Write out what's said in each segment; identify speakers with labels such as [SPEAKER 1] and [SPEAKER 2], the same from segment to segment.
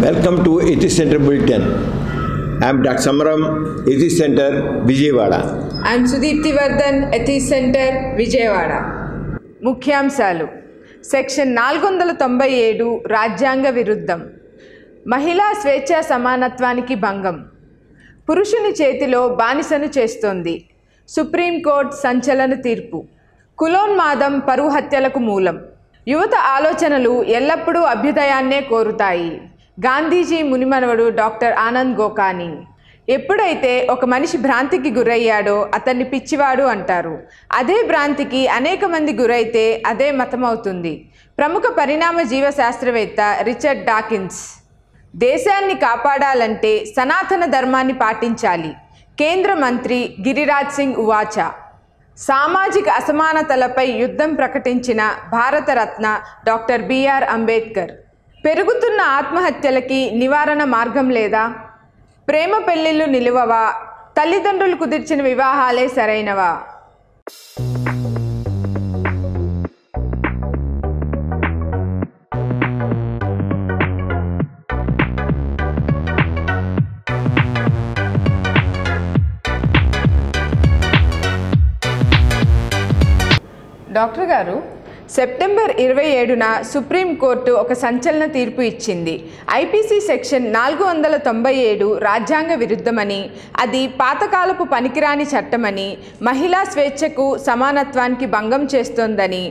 [SPEAKER 1] Welcome to Ethics Center Bulletin. I am Dr. Samaram, Ethics Center, Vijayawada.
[SPEAKER 2] I am Sudipti Vardhan, Ethics Center, Vijayawada. ముఖ్యాంశాలు. Section 497 రాజ్యాంగ విరుద్ధం. మహిళా స్వేచ్ఛా సమానత్వానికి భంగం. పురుషుని చేతిలో బానిసను చేస్తోంది. సుప్రీంకోర్టు సంచలన తీర్పు. కులోన్మాదం పరువు హత్యలకు మూలం. యువత ఆలోచనలు ఎల్లప్పుడూ అభ్యుదయాన్నే కోరుతాయి. గాంధీజీ మునిమనవడు డాక్టర్ ఆనంద్ గోకాని. ఎప్పుడైతే ఒక మనిషి భ్రాంతికి గురయ్యాడో అతన్ని పిచ్చివాడు అంటారు. అదే భ్రాంతికి అనేక మంది గురైతే అదే మతమవుతుంది. ప్రముఖ పరిణామ జీవశాస్త్రవేత్త రిచర్డ్ డాకిన్స్. దేశాన్ని కాపాడాలంటే సనాతన ధర్మాన్ని పాటించాలి. కేంద్ర మంత్రి గిరిరాజ్ సింగ్ ఉవాచ. సామాజిక అసమానతలపై యుద్ధం ప్రకటించిన భారతరత్న డాక్టర్ బిఆర్ అంబేద్కర్. పెరుగుతున్న ఆత్మహత్యలకి నివారణ మార్గం లేదా? ప్రేమ పెళ్లిళ్ళు నిలువవా? తల్లిదండ్రులు కుదిర్చిన వివాహాలే సరైనవా? డాక్టర్ గారు, సెప్టెంబర్ 27న సుప్రీంకోర్టు ఒక సంచలన తీర్పు ఇచ్చింది. ఐపీసీ సెక్షన్ 497 రాజ్యాంగ విరుద్ధమని, అది పాతకాలపు పనికిరాని చట్టమని, మహిళా స్వేచ్ఛకు సమానత్వానికి భంగం చేస్తోందని,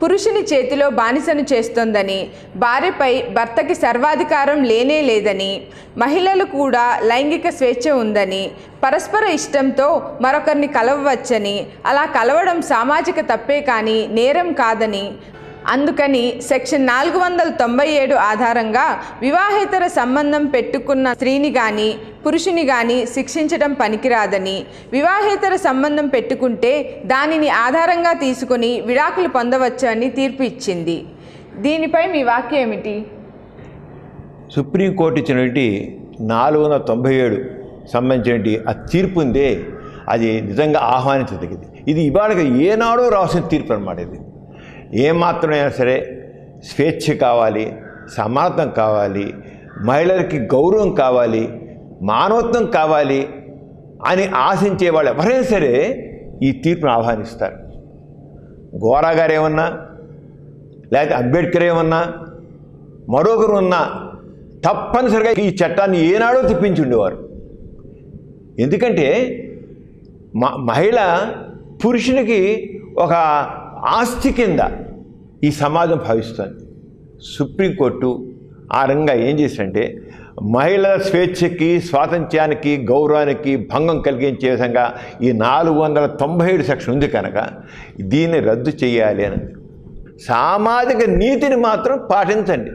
[SPEAKER 2] పురుషుని చేతిలో బానిసను చేస్తోందని, భార్యపై భర్తకి సర్వాధికారం లేనే లేదని, మహిళలు కూడా లైంగిక స్వేచ్ఛ ఉందని, పరస్పర ఇష్టంతో మరొకరిని కలవవచ్చని, అలా కలవడం సామాజిక తప్పే కానీ నేరం కాదని, అందుకని సెక్షన్ 497 ఆధారంగా వివాహేతర సంబంధం పెట్టుకున్న స్త్రీని కానీ పురుషుని కానీ శిక్షించడం పనికిరాదని, వివాహేతర సంబంధం పెట్టుకుంటే దానిని ఆధారంగా తీసుకుని విడాకులు పొందవచ్చని తీర్పు ఇచ్చింది. దీనిపై మీ వాక్యం ఏమిటి?
[SPEAKER 1] సుప్రీంకోర్టు ఇచ్చినటువంటి 497 సంబంధించినటువంటి ఆ తీర్పు ఉందే, అది నిజంగా ఆహ్వానించదగింది. ఇది ఇవాళ ఏనాడో రాసిన తీర్పు అన్నమాట. ఇది ఏమాత్రమైనా సరే స్వేచ్ఛ కావాలి, సమానత్వం కావాలి, మహిళలకి గౌరవం కావాలి, మానవత్వం కావాలి అని ఆశించే వాళ్ళు ఎవరైనా సరే ఈ తీర్పును ఆహ్వానిస్తారు. గోరా గారు ఏమన్నా, లేకపోతే అంబేద్కర్ ఏమన్నా, మరొకరు ఉన్నా తప్పనిసరిగా ఈ చట్టాన్ని ఏనాడో తెప్పించి ఉండేవారు. ఎందుకంటే మహిళ పురుషునికి ఒక ఆస్తి కింద ఈ సమాజం భావిస్తుంది. సుప్రీంకోర్టు ఆ రంగా ఏం చేసిందంటే మహిళల స్వేచ్ఛకి, స్వాతంత్ర్యానికి, గౌరవానికి భంగం కలిగించే విధంగా ఈ 497 సెక్షన్ ఉంది కనుక దీన్ని రద్దు చేయాలి అని. సామాజిక నీతిని మాత్రం పాటించండి.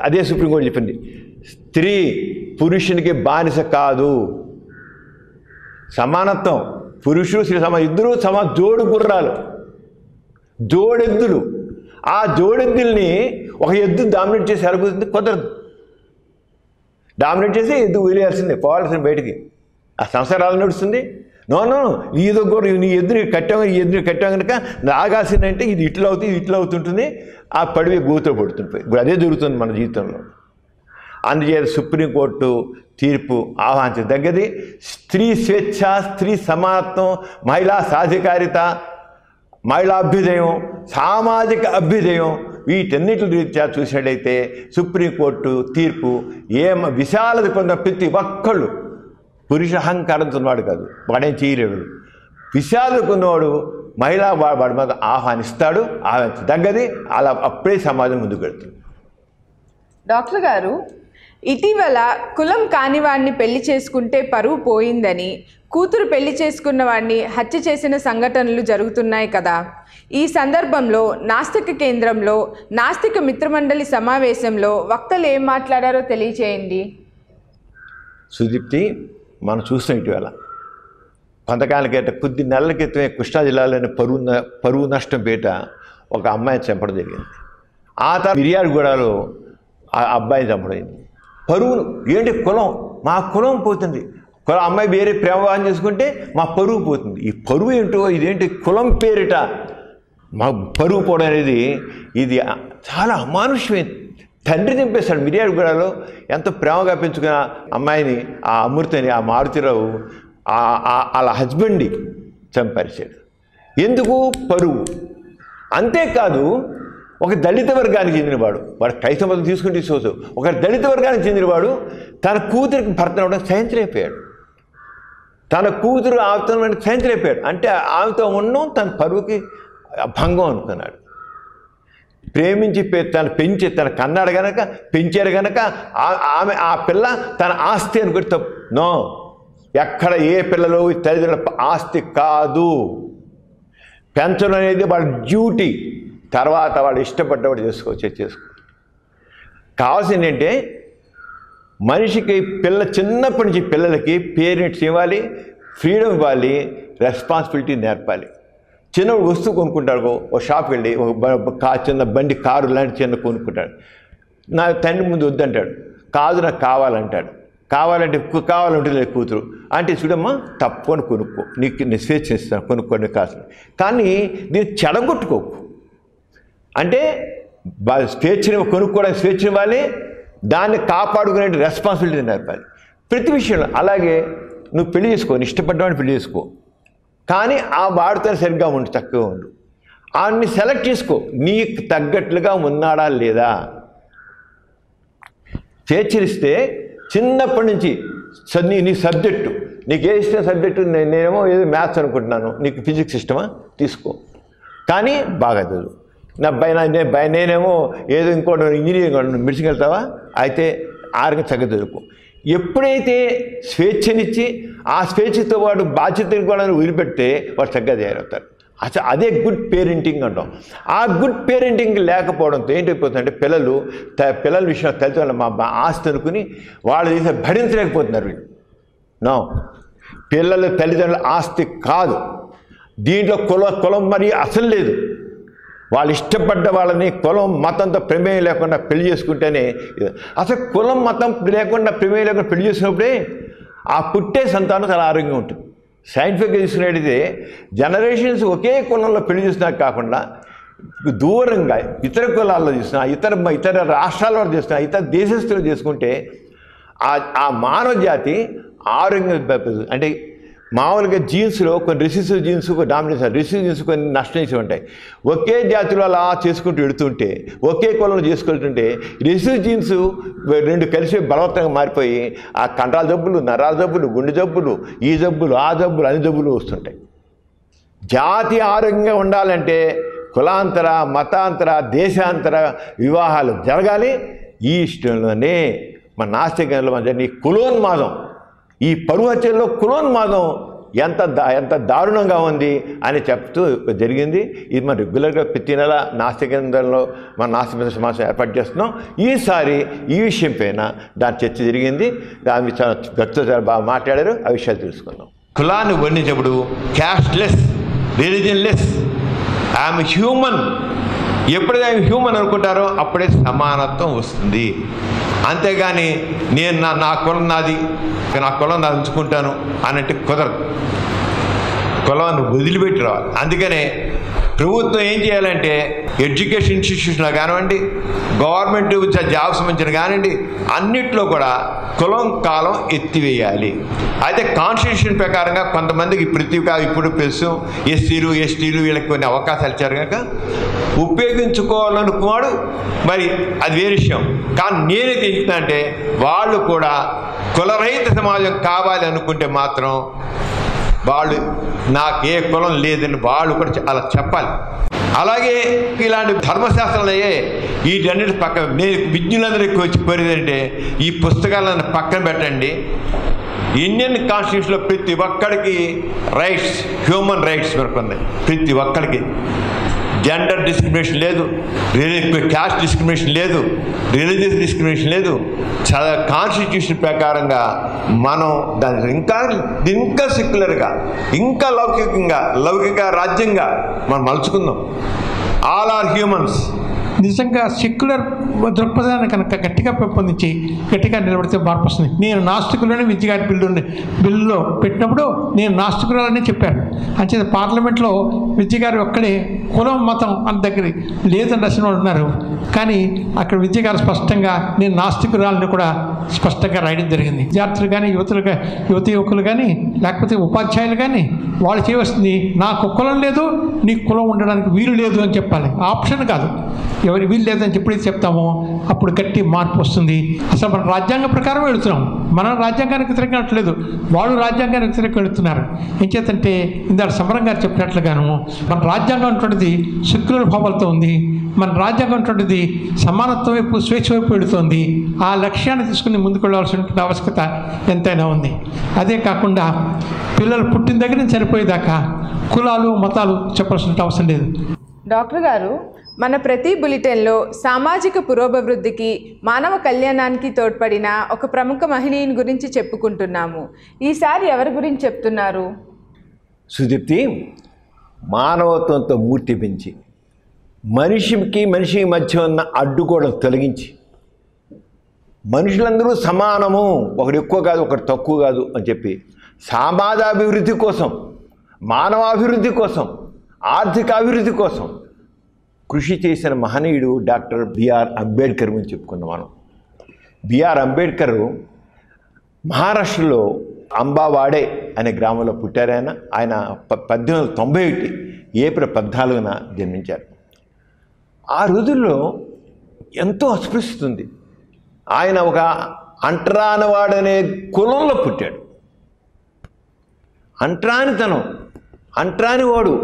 [SPEAKER 1] అదే సుప్రీంకోర్టు చెప్పింది. స్త్రీ పురుషునికి బానిస కాదు, సమానత్వం, పురుషుడు స్త్రీ సమానం, ఇద్దరు జోడు గుర్రాలు, జోడెద్దులు. ఆ జోడెద్దుల్ని ఒక ఎద్దు డామినేట్ చేసి ఎలాగొస్తుంది? కుదరదు. డామినేట్ చేసి ఎద్దు వదిలేయాల్సిందే, పోవాల్సింది బయటికి. ఆ సంసారం ఎలా నడుస్తుంది? నో, ఈదో కూడా నీ ఎద్దుని కట్టాం కనుక ఆగాల్సిందంటే ఇది ఇట్లా అవుతుంది, ఇది ఇట్లా అవుతుంటుంది, ఆ పడివి గూతో పడుతుంటాయి. ఇప్పుడు అదే జరుగుతుంది మన జీవితంలో. అందుచేత సుప్రీంకోర్టు తీర్పు ఆహ్వానించదగ్గది. స్త్రీ స్వేచ్ఛ, స్త్రీ సమానత్వం, మహిళా సాధికారిత, మహిళా అభ్యుదయం, సామాజిక అభ్యుదయం, వీటన్నిటి రీత్యా చూసినట్లయితే సుప్రీంకోర్టు తీర్పు విశాలత పొందిన ప్రతి ఒక్కళ్ళు, పురుష అహంకారంతో ఉన్నవాడు కాదు, వాడేం చేయలేడు. విశాలత పొందినవాడు మహిళా వాడి మీద ఆహ్వానిస్తాడు, ఆహ్వానించదగ్గది. అలా అప్పుడే సమాజం ముందుకు వెళ్తుంది.
[SPEAKER 2] డాక్టర్ గారు, ఇటీవల కులం కానివాడిని పెళ్లి చేసుకుంటే పరువు పోయిందని, కూతురు పెళ్లి చేసుకున్న వాడిని హత్య చేసిన సంఘటనలు జరుగుతున్నాయి కదా. ఈ సందర్భంలో నాస్తిక కేంద్రంలో నాస్తిక మిత్రమండలి సమావేశంలో వక్తలు ఏం మాట్లాడారో తెలియచేయండి.
[SPEAKER 1] సుదీప్తి, మనం చూస్తాం ఇటీవల కొంతకాల క్రితం, కొద్ది నెలల క్రితమే కృష్ణా జిల్లాలోని పరువు నష్టం పేట ఒక అమ్మాయిని చంపడం జరిగింది. ఆ తర్వాత మిర్యాలగూడలో ఆ అబ్బాయిని చంపడం. పరువును ఏంటి? కులం, మా కులం పోతుంది. కులం అమ్మాయి వేరే ప్రేమ వివాహం చేసుకుంటే మా పరువు పోతుంది. ఈ పరువు ఏంటో, ఇదేంటి కులం పేరిట మా పరువు పోవడం అనేది ఇది చాలా అమానుష్యమైన తండ్రి చంపేశాడు. మిర్యాలగూడలో ఎంతో ప్రేమగా పెంచుకున్న అమ్మాయిని, ఆ అమృతని, ఆ మారుతిరావు వాళ్ళ హస్బెండ్ని చంపరిచాడు. ఎందుకు? పరువు. అంతేకాదు, ఒక దళిత వర్గానికి చెందినవాడు, వాడు క్రైస్తవ మతం తీసుకుని తీసుకోవచ్చు, ఒక దళిత వర్గానికి చెందినవాడు తన కూతురికి భర్తను అవ్వడం సహించలేకపోయాడు. తన కూతురు ఆమెతో సహించలేకపోయాడు. అంటే ఆమెతో ఉండడం తన పరువుకి భంగం అనుకున్నాడు. ప్రేమించి తన కన్నాడు గనక, పెంచారు గనక ఆమె ఆ పిల్ల తన ఆస్తి అనుకుంటే తప్పు. నో, ఎక్కడ ఏ పిల్లలు తల్లిదండ్రుల ఆస్తి కాదు. పెంచడం అనేది వాళ్ళ డ్యూటీ. తర్వాత వాళ్ళు ఇష్టపడ్డవాడు చేసుకో. కావాల్సింది ఏంటంటే మనిషికి చిన్నప్పటి నుంచి పిల్లలకి పేరెంట్స్ ఇవ్వాలి, ఫ్రీడమ్ ఇవ్వాలి, రెస్పాన్సిబిలిటీ నేర్పాలి. చిన్న వస్తువు కొనుక్కుంటాడు, ఒక షాప్కి వెళ్ళి ఒక చిన్న బండి, కారు లాంటి చిన్న కొనుక్కుంటాడు. నా తండ్రి ముందు వద్దంటాడు, కాదు నాకు కావాలంటాడు. కావాలంటే లేదు కూతురు అంటే, చూడమ్మా తప్పని కొనుక్కో, నీకు స్వేచ్ఛ ఇస్తాను, కొనుక్కోండి కాదు. కానీ దీన్ని చెడగొట్టుకోకు. అంటే స్వేచ్ఛని కొనుక్కోవడానికి స్వేచ్ఛ ఇవ్వాలి, దాన్ని కాపాడుకునే రెస్పాన్సిబిలిటీ నేర్పాలి ప్రతి విషయంలో. అలాగే నువ్వు పెళ్లి చేసుకో, ఇష్టపడ్డవాడిని పెళ్లి చేసుకో, కానీ ఆ వాడితో సరిగ్గా ఉండు, చక్కగా ఉండు. ఆయన్ని సెలెక్ట్ చేసుకో, నీకు తగ్గట్లుగా ఉన్నాడా లేదా. చేర్చరిస్తే చిన్నప్పటి నుంచి నీ సబ్జెక్టు, నీకు ఏ ఇష్టం సబ్జెక్టు, నేనేమో ఏదో మ్యాథ్స్ అనుకుంటున్నాను, నీకు ఫిజిక్స్ ఇష్టమా తీసుకో, కానీ బాగా చదువు. నేనేమో ఏదో ఇంకోటి ఇంజనీరింగ్ మెడిసిన్ వెళ్తావా, అయితే ఆరోగ్యం చక్కగా చదువుకో. ఎప్పుడైతే స్వేచ్ఛనిచ్చి ఆ స్వేచ్ఛతో వాడు బాధ్యతలు కూడా వదిలిపెడితే వాడు చక్కగా తయారవుతారు. అసలు అదే గుడ్ పేరెంటింగ్ అంటాం. ఆ గుడ్ పేరెంటింగ్ లేకపోవడంతో ఏంటైపోతుందంటే పిల్లల విషయంలో తల్లిదండ్రులు మా ఆస్తి అనుకుని వాళ్ళు చేసే భరించలేకపోతున్నారు వీళ్ళు. నో, పిల్లలు తల్లిదండ్రుల ఆస్తి కాదు. దీంట్లో కులం మరి అసలు లేదు. వాళ్ళు ఇష్టపడ్డ వాళ్ళని కులం మతంతో ప్రమేయం లేకుండా పెళ్లి చేసుకుంటేనే. అసలు కులం మతం లేకుండా ప్రమేయం లేకుండా పెళ్లి చేసుకున్నప్పుడే ఆ పుట్టే సంతానం చాలా ఆరోగ్యంగా ఉంటుంది. సైంటిఫిక్గా తీసుకునేది జనరేషన్స్ ఒకే కులంలో పెళ్లి చేసినా కాకుండా దూరంగా ఇతర కులాల్లో చేసినా, ఇతర రాష్ట్రాల్లో చేసినా, ఇతర దేశస్తులు చేసుకుంటే ఆ మానవ జాతి ఆరోగ్యంగా. అంటే మామూలుగా జీన్స్లో కొన్ని రిసెసివ్ జీన్స్, కొన్ని డామినేషన్ రిసెసివ్ జీన్స్ కొన్ని నష్టం చేసి ఉంటాయి. ఒకే జాతిలో అలా చేసుకుంటూ వెళుతుంటే, ఒకే కులంలో చేసుకుంటుంటే రిసెసివ్ జీన్స్ రెండు కలిసి బలవంతంగా మారిపోయి ఆ కండరాల జబ్బులు, నరాల జబ్బులు, గుండె జబ్బులు, ఈ జబ్బులు, ఆ జబ్బులు, అన్ని జబ్బులు వస్తుంటాయి. జాతి ఆరోగ్యంగా ఉండాలంటే కులాంతర, మతాంతర, దేశాంతర వివాహాలు జరగాలి. ఈ ఇష్టంలోనే మన నాస్తికంలో మన కులోన్మాదం, ఈ పరువు హత్యల్లో కులోన్మాదం ఎంత దారుణంగా ఉంది అని చెప్తూ జరిగింది. ఇది మనం రెగ్యులర్గా ప్రతి నెల నాస్తిక కేంద్రంలో మన నాస్తిక సమావేశం ఏర్పాటు చేస్తున్నాం. ఈసారి ఈ విషయం పైన దాని చర్చ జరిగింది. దాని చాలా గట్టితో చాలా బాగా మాట్లాడారు. ఆ విషయాలు తెలుసుకుందాం. కులాన్ని వర్ణించినప్పుడు క్యాస్ట్లెస్, రిలీజియన్లెస్, ఐఎమ్ హ్యూమన్. ఎప్పుడైతే ఐఎమ్ హ్యూమన్ అనుకుంటారో అప్పుడే సమానత్వం వస్తుంది. అంతేగాని నా కులం నాది, నా కులం నాది ఉంచుకుంటాను అన్నట్టు కుదరదు. కులాన్ని వదిలిపెట్టి రావాలి. అందుకనే ప్రభుత్వం ఏం చేయాలంటే ఎడ్యుకేషన్ ఇన్స్టిట్యూషన్లో కానివ్వండి, గవర్నమెంట్ జాబ్స్ సంబంధించిన కానివ్వండి, అన్నిట్లో కూడా కులం కాలం ఎత్తివేయాలి. అయితే కాన్స్టిట్యూషన్ ప్రకారంగా కొంతమందికి ఇప్పుడు తెలుసు ఎస్సీలు, ఎస్టీలు వీళ్ళకి కొన్ని అవకాశాలు ఇచ్చారు కనుక ఉపయోగించుకోవాలనుకున్నాడు. మరి అది వేరే విషయం. కానీ నేనైతే చెప్తున్నా అంటే వాళ్ళు కూడా కులరహిత సమాజం కావాలి అనుకుంటే మాత్రం వాళ్ళు నాకు ఏ కులం లేదని వాళ్ళు కూడా అలా చెప్పాలి. అలాగే ఇలాంటి ధర్మశాస్త్రాలు అయ్యే వీటన్నిటి పక్కన నేను విజ్ఞులందరికీ వచ్చి కోరేదంటే ఈ పుస్తకాలను పక్కన పెట్టండి. ఇండియన్ కాన్స్టిట్యూషన్లో ప్రతి ఒక్కడికి రైట్స్, హ్యూమన్ రైట్స్ వరకు ఉన్నాయి. ప్రతి ఒక్కడికి జెండర్ డిస్క్రిమినేషన్ లేదు, క్యాస్ట్ డిస్క్రిమినేషన్ లేదు, రిలీజియస్ డిస్క్రిమినేషన్ లేదు. కాన్స్టిట్యూషన్ ప్రకారంగా మనం దాన్ని ఇంకా సెక్యులర్గా, ఇంకా లౌకిక రాజ్యంగా మనం మలుచుకుందాం. ఆల్ ఆర్ హ్యూమన్స్,
[SPEAKER 3] నిజంగా సెక్యులర్ దృక్పథాన్ని కనుక గట్టిగా పెంపొందించి గట్టిగా నిలబడితే మార్పు వస్తుంది. నేను నాస్తికులని విద్య గారి బిల్లులో పెట్టినప్పుడు నేను నాస్తికురాలని చెప్పాను. అంచేత పార్లమెంట్లో విద్య గారు ఒక్కడే కులం మతం అని దగ్గర లేదని రాసిన వాళ్ళు ఉన్నారు. కానీ అక్కడ విద్య గారు స్పష్టంగా నేను నాస్తికురాలని కూడా స్పష్టంగా రాయడం జరిగింది. విద్యార్థులు కానీ యువకులు కానీ లేకపోతే ఉపాధ్యాయులు కానీ వాళ్ళు చేయవలసింది నాకు కులం లేదు, నీకు కులం ఉండడానికి వీలు లేదు అని చెప్పాలి. ఆప్షన్ కాదు. ఎవరి వీలు లేదని ఎప్పుడైతే చెప్తామో అప్పుడు గట్టి మార్పు వస్తుంది. అసలు మన రాజ్యాంగం ప్రకారం వెళుతున్నాం. మనం రాజ్యాంగానికి వ్యతిరేకంగా అనట్లేదు, వాళ్ళు రాజ్యాంగానికి వ్యతిరేకంగా వెళుతున్నారు. ఏం చేతంటే ఇందాక సమరం గారు చెప్పినట్లుగాను మన రాజ్యాంగం అటువంటిది సెక్యులర్ భావాలతో ఉంది. మన రాజ్యాంగం అటువంటిది సమానత్వం వైపు స్వేచ్ఛ వైపు వెళుతోంది. ఆ లక్ష్యాన్ని తీసుకుని ముందుకు వెళ్ళాల్సిన ఆవశ్యకత ఎంతైనా ఉంది. అదే కాకుండా పిల్లలు పుట్టిన దగ్గర నుంచి చనిపోయేదాకా కులాలు మతాలు చెప్పాల్సిన అవసరం లేదు.
[SPEAKER 2] డాక్టర్ గారు, మన ప్రతి బులెటిన్లో సామాజిక పురోభివృద్ధికి మానవ కళ్యాణానికి తోడ్పడిన ఒక ప్రముఖ మహిళని గురించి చెప్పుకుంటున్నాము. ఈసారి ఎవరి గురించి చెప్తున్నారు?
[SPEAKER 1] సుదీప్తి, మానవత్వంతో మూర్తి పెంచి మనిషికి మధ్య ఉన్న అడ్డుగోడలు తొలగించి మనుషులందరూ సమానము, ఒకడు ఎక్కువ కాదు ఒకటి తక్కువ కాదు అని చెప్పి సమాజాభివృద్ధి కోసం, మానవాభివృద్ధి కోసం, ఆర్థిక అభివృద్ధి కోసం కృషి చేసిన మహనీయుడు డాక్టర్ బిఆర్ అంబేద్కర్ గురించి చెప్పుకున్నాం మనం. బిఆర్ అంబేద్కర్ మహారాష్ట్రలో అంబావాడే అనే గ్రామంలో పుట్టారు. ఆయన 1891 ఏప్రిల్ 14న జన్మించారు. ఆ రోజుల్లో ఎంతో అస్పృశ్యతుంది. ఆయన ఒక అంటరానివాడనే కులంలో పుట్టాడు. అంటరానితనం, అంటరానివాడు,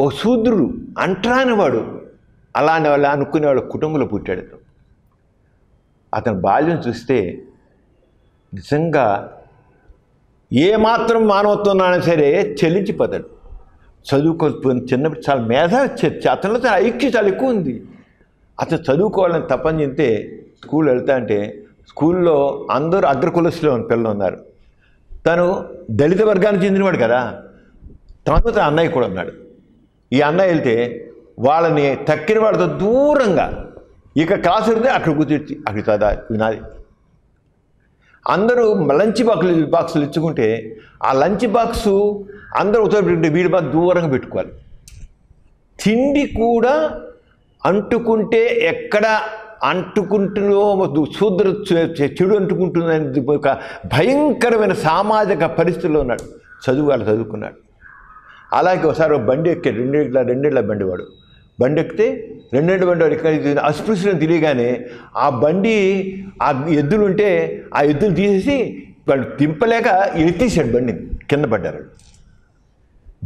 [SPEAKER 1] ఓ శూద్రుడు, అంటరానివాడు, అలాంటి వాళ్ళు అనుకునేవాడు కుటుంబంలో పుట్టాడు. అతని బాల్యం చూస్తే నిజంగా ఏమాత్రం మానవత్వం ఉన్నా సరే చెల్లించిపోతాడు. చదువుకోకపోయిన చిన్నప్పుడు చాలా మేధావి, అతనిలో చాలా ఐక్యత చాలా ఎక్కువ ఉంది. అతను చదువుకోవాలని తప్పని చెప్తే స్కూల్ వెళ్తా అంటే స్కూల్లో అందరూ అగ్రకులస్తులో పిల్లలు ఉన్నారు. తను దళిత వర్గానికి చెందినవాడు కదా, తన అన్నయ్య కూడా ఉన్నాడు. ఈ అన్నయ్య వెళ్తే వాళ్ళని తక్కిన వాడితో దూరంగా ఇక క్లాస్ వెళ్తే అక్కడ కూర్చొచ్చి అక్కడ చదా వినాలి. అందరూ లంచ్ బాక్సులు ఇచ్చుకుంటే ఆ లంచ్ బాక్సు అందరూ ఉత్తర వీడి బాగా దూరంగా పెట్టుకోవాలి. తిండి కూడా అంటుకుంటే ఎక్కడ అంటుకుంటుందో శూద్ర చెడు అంటుకుంటుందని ఒక భయంకరమైన సామాజిక పరిస్థితుల్లో ఉన్నాడు. వాళ్ళు చదువుకున్నాడు. అలాగే ఒకసారి బండి ఎక్కాడు, రెండేళ్ల బండి వాడు. బండి ఎక్కితే రెండేళ్ల బండి వాడు ఎక్కడ అస్పృశ్యం తెలియగానే ఆ బండి ఆ ఎద్దులు ఉంటే ఆ ఎద్దులు తీసేసి వాడు దింపలేక ఎత్తేసాడు, బండిని కింద పడ్డారు.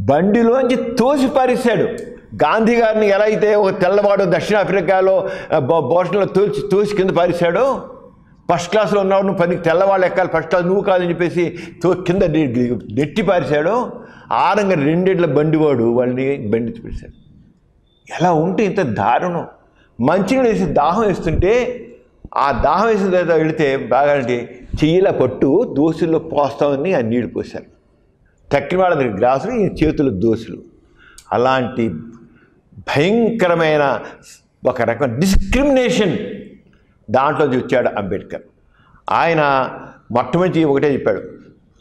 [SPEAKER 1] బండిలోంచి తోసి పారేశాడు. గాంధీ గారిని ఎలా అయితే ఒక తెల్లవాడు దక్షిణాఫ్రికాలో బోస్టన్లో తోసి కింద పారేశాడో, ఫస్ట్ క్లాస్లో ఉన్నాడు, నువ్వు పనికి తెల్లవాళ్ళు ఎక్కాలి, ఫస్ట్ క్లాస్ నువ్వు కాదని చెప్పేసి కింద నెట్టి పారేశాడో, ఆరంగా రెండేళ్ల బండివాడు వాళ్ళని బండి చూపించాడు. ఎలా ఉంటే ఇంత దారుణం. మంచినీళ్ళు వేసి దాహం వేస్తుంటే ఆ దాహం వేసిన తర్వాత వెళితే బాగా అంటే చెయ్యిలా పట్టు దోశల్లో పోస్తామని ఆ నీళ్ళు పోశారు. తక్కిన వాళ్ళ గ్లాసులు, ఈ చేతుల దోశలు. అలాంటి భయంకరమైన ఒక రకమైన డిస్క్రిమినేషన్ దాంట్లో వచ్చాడు అంబేద్కర్. ఆయన మొట్టమొదటి ఒకటే చెప్పాడు,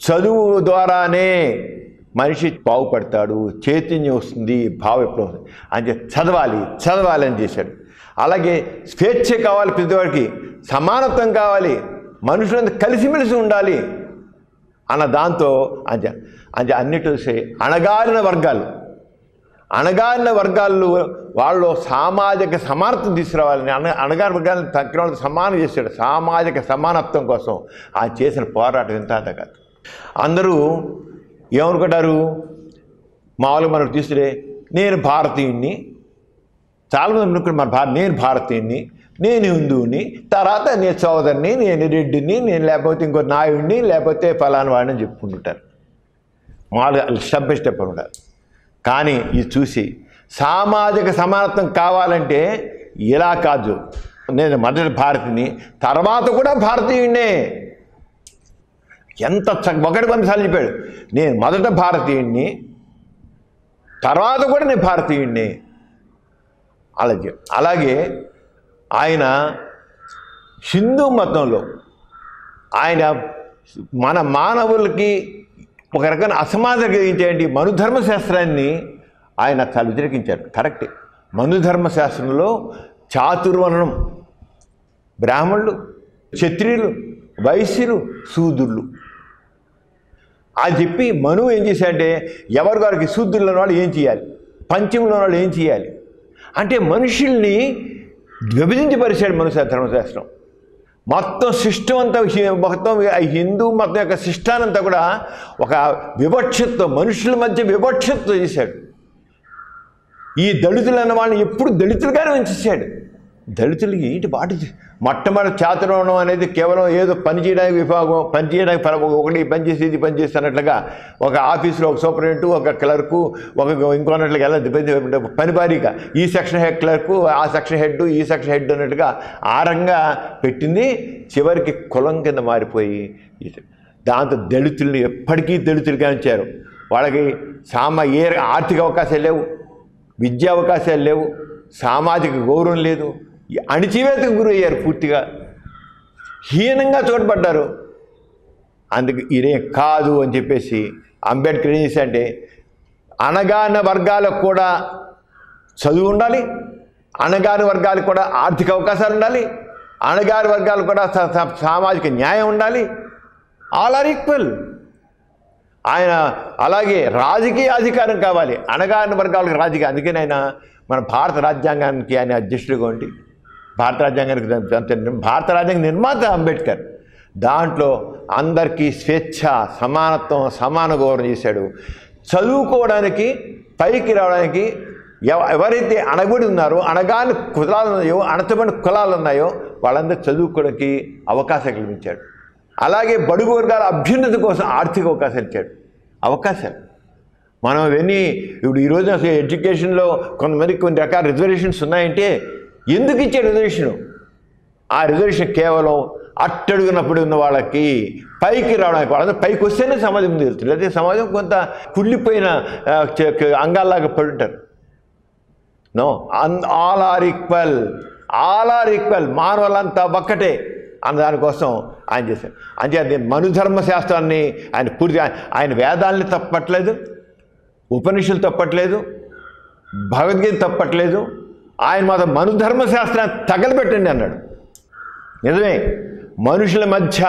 [SPEAKER 1] చదువు ద్వారానే మనిషి బాగుపడతాడు, చైతన్యం వస్తుంది, భావ విప్లవం వస్తుంది అని చదవాలి అని చేశాడు. అలాగే స్వేచ్ఛ కావాలి, ప్రతివాడికి సమానత్వం కావాలి, మనుషులంతా కలిసిమెలిసి ఉండాలి అన్న దాంతో అన్నిటి అణగారిన వర్గాలు వాళ్ళు సామాజిక సమానత్వం తీసుకురావాలని అణగారిన వర్గాలను తక్కిన వాళ్ళతో సమానం చేశాడు. సామాజిక సమానత్వం కోసం ఆయన చేసిన పోరాటం ఎంత కాదు. అందరూ ఏమనుకుంటారు, మామూలుగా మనకు తీసుకుంటే నేను భారతీయుణ్ణి, చాలామంది అనుకుంటారు నేను భారతీయుణ్ణి, నేను హిందువుని, తర్వాత నేను సోదరుని, నేను రెడ్డిని, నేను లేకపోతే ఇంకో నాయుడిని, లేకపోతే ఫలానా వాడిని చెప్పుకుంటుంటారు. మామూలుగా స్టెప్ ఉంటారు. కానీ ఇది చూసి సామాజిక సమానత్వం కావాలంటే ఇలా కాదు, నేను మొదటి భారతీయుని, తర్వాత కూడా భారతీయుడినే. ఎంత ఒకటి 100 సార్లు చెప్పాడు, నేను మొదట భారతీయుడిని, తర్వాత కూడా నేను భారతీయుడిని. అలాగే ఆయన హిందూ మతంలో ఆయన మన మానవులకి ఒక రకమైన అసమాధానం కలిగించేటి మనుధర్మశాస్త్రాన్ని ఆయన చాలా వ్యతిరేకించారు. కరెక్టే. మనుధర్మశాస్త్రంలో చాతుర్వర్ణం, బ్రాహ్మణులు, క్షత్రియులు, వైశ్యులు, శూద్రులు అని చెప్పి మనువు ఏం చేశాడంటే ఎవరి వారికి శూద్రులు ఉన్న వాళ్ళు ఏం చేయాలి, పంచములు వాళ్ళు ఏం చేయాలి అంటే మనుషుల్ని విభజించపరిచాడు ధర్మశాస్త్రం. మొత్తం సిస్టమ్ అంతా మొత్తం హిందూ మతం యొక్క సిస్టానంతా కూడా ఒక వివక్షతో, మనుషుల మధ్య వివక్షతో చేశాడు. ఈ దళితులు అన్న వాళ్ళని ఎప్పుడు దళితులుగానే ఉంచేసాడు. దళితులకి ఏంటి బాటి మొట్టమొదటి చాతుర్వర్ణం అనేది కేవలం ఏదో పని చేయడానికి విభాగం, పని చేయడానికి ఒకటి పని చేసి ఇది పని చేస్తున్నట్లుగా ఒక ఆఫీసులో ఒక సూపరింటెండెంట్, ఒక క్లర్కు, ఒక ఇంకోనట్లుగా ఎలా పని భారీగా ఈ సెక్షన్ హెడ్ క్లర్కు, ఆ సెక్షన్ హెడ్, ఈ సెక్షన్ హెడ్ అన్నట్టుగా ఆ రంగా పెట్టింది. చివరికి కులం కింద మారిపోయి దాంతో దళితుల్ని ఎప్పటికీ దళితులుగా ఉంచారు. వాళ్ళకి ఆర్థిక అవకాశాలు లేవు, విద్యా అవకాశాలు లేవు, సామాజిక గౌరవం లేదు, అణిచివేతకు గురయ్యారు, పూర్తిగా హీనంగా చూడబడ్డారు. అందుకు ఇదే కాదు అని చెప్పేసి అంబేద్కర్ ఏం చేశాడంటే అణగారిన వర్గాలకు కూడా చదువు ఉండాలి, అణగారిన వర్గాలకు కూడా ఆర్థిక అవకాశాలు ఉండాలి, అణగారిన వర్గాలకు కూడా సామాజిక న్యాయం ఉండాలి. All are equal. ఆయన అలాగే రాజకీయ అధికారం కావాలి, అణగారిన వర్గాలకు రాజకీయ. అందుకని ఆయన మన భారత రాజ్యాంగానికి ఆయన అధ్యక్షుడిగా ఉండి భారత రాజ్యాంగ నిర్మాత అంబేద్కర్. దాంట్లో అందరికీ స్వేచ్ఛ, సమానత్వం, సమాన గౌరవం చేశాడు. చదువుకోవడానికి, పైకి రావడానికి ఎవరైతే అణగుడి ఉన్నారో, అణగాని కులాలు ఉన్నాయో, అణచబడిన కులాలు ఉన్నాయో వాళ్ళందరూ చదువుకోవడానికి అవకాశం కల్పించాడు. అలాగే బడుగు వర్గాల అభ్యున్నతి కోసం ఆర్థిక అవకాశాలు ఇచ్చాడు. అవకాశాలు మనం ఇవన్నీ ఇప్పుడు ఈరోజు అసలు ఎడ్యుకేషన్లో కొంతమందికి కొన్ని రకాల రిజర్వేషన్స్ ఉన్నాయంటే ఎందుకు ఇచ్చే రిజర్వేషను? ఆ రిజర్వేషన్ కేవలం అట్టడుగునప్పుడు ఉన్న వాళ్ళకి పైకి రావడానికి, వాళ్ళందరూ పైకి వస్తేనే సమాజం ముందు వెళ్తుంది. లేకపోతే సమాజం కొంత కుళ్ళిపోయిన అంగాల్లాగా పడి ఉంటారు. No, all are equal, all are equal, మానవులంతా ఒక్కటే అన్న దానికోసం ఆయన చేశారు. అంతే మనుధర్మ శాస్త్రాన్ని ఆయన పూర్తిగా, ఆయన వేదాలని తప్పట్లేదు, ఉపనిషత్తులు తప్పట్లేదు, భగవద్గీత తప్పట్లేదు. ఆయన మాత్రం మనుధర్మ శాస్త్రాన్ని తగలబెట్టండి అన్నాడు. నిజమే, మనుషుల మధ్య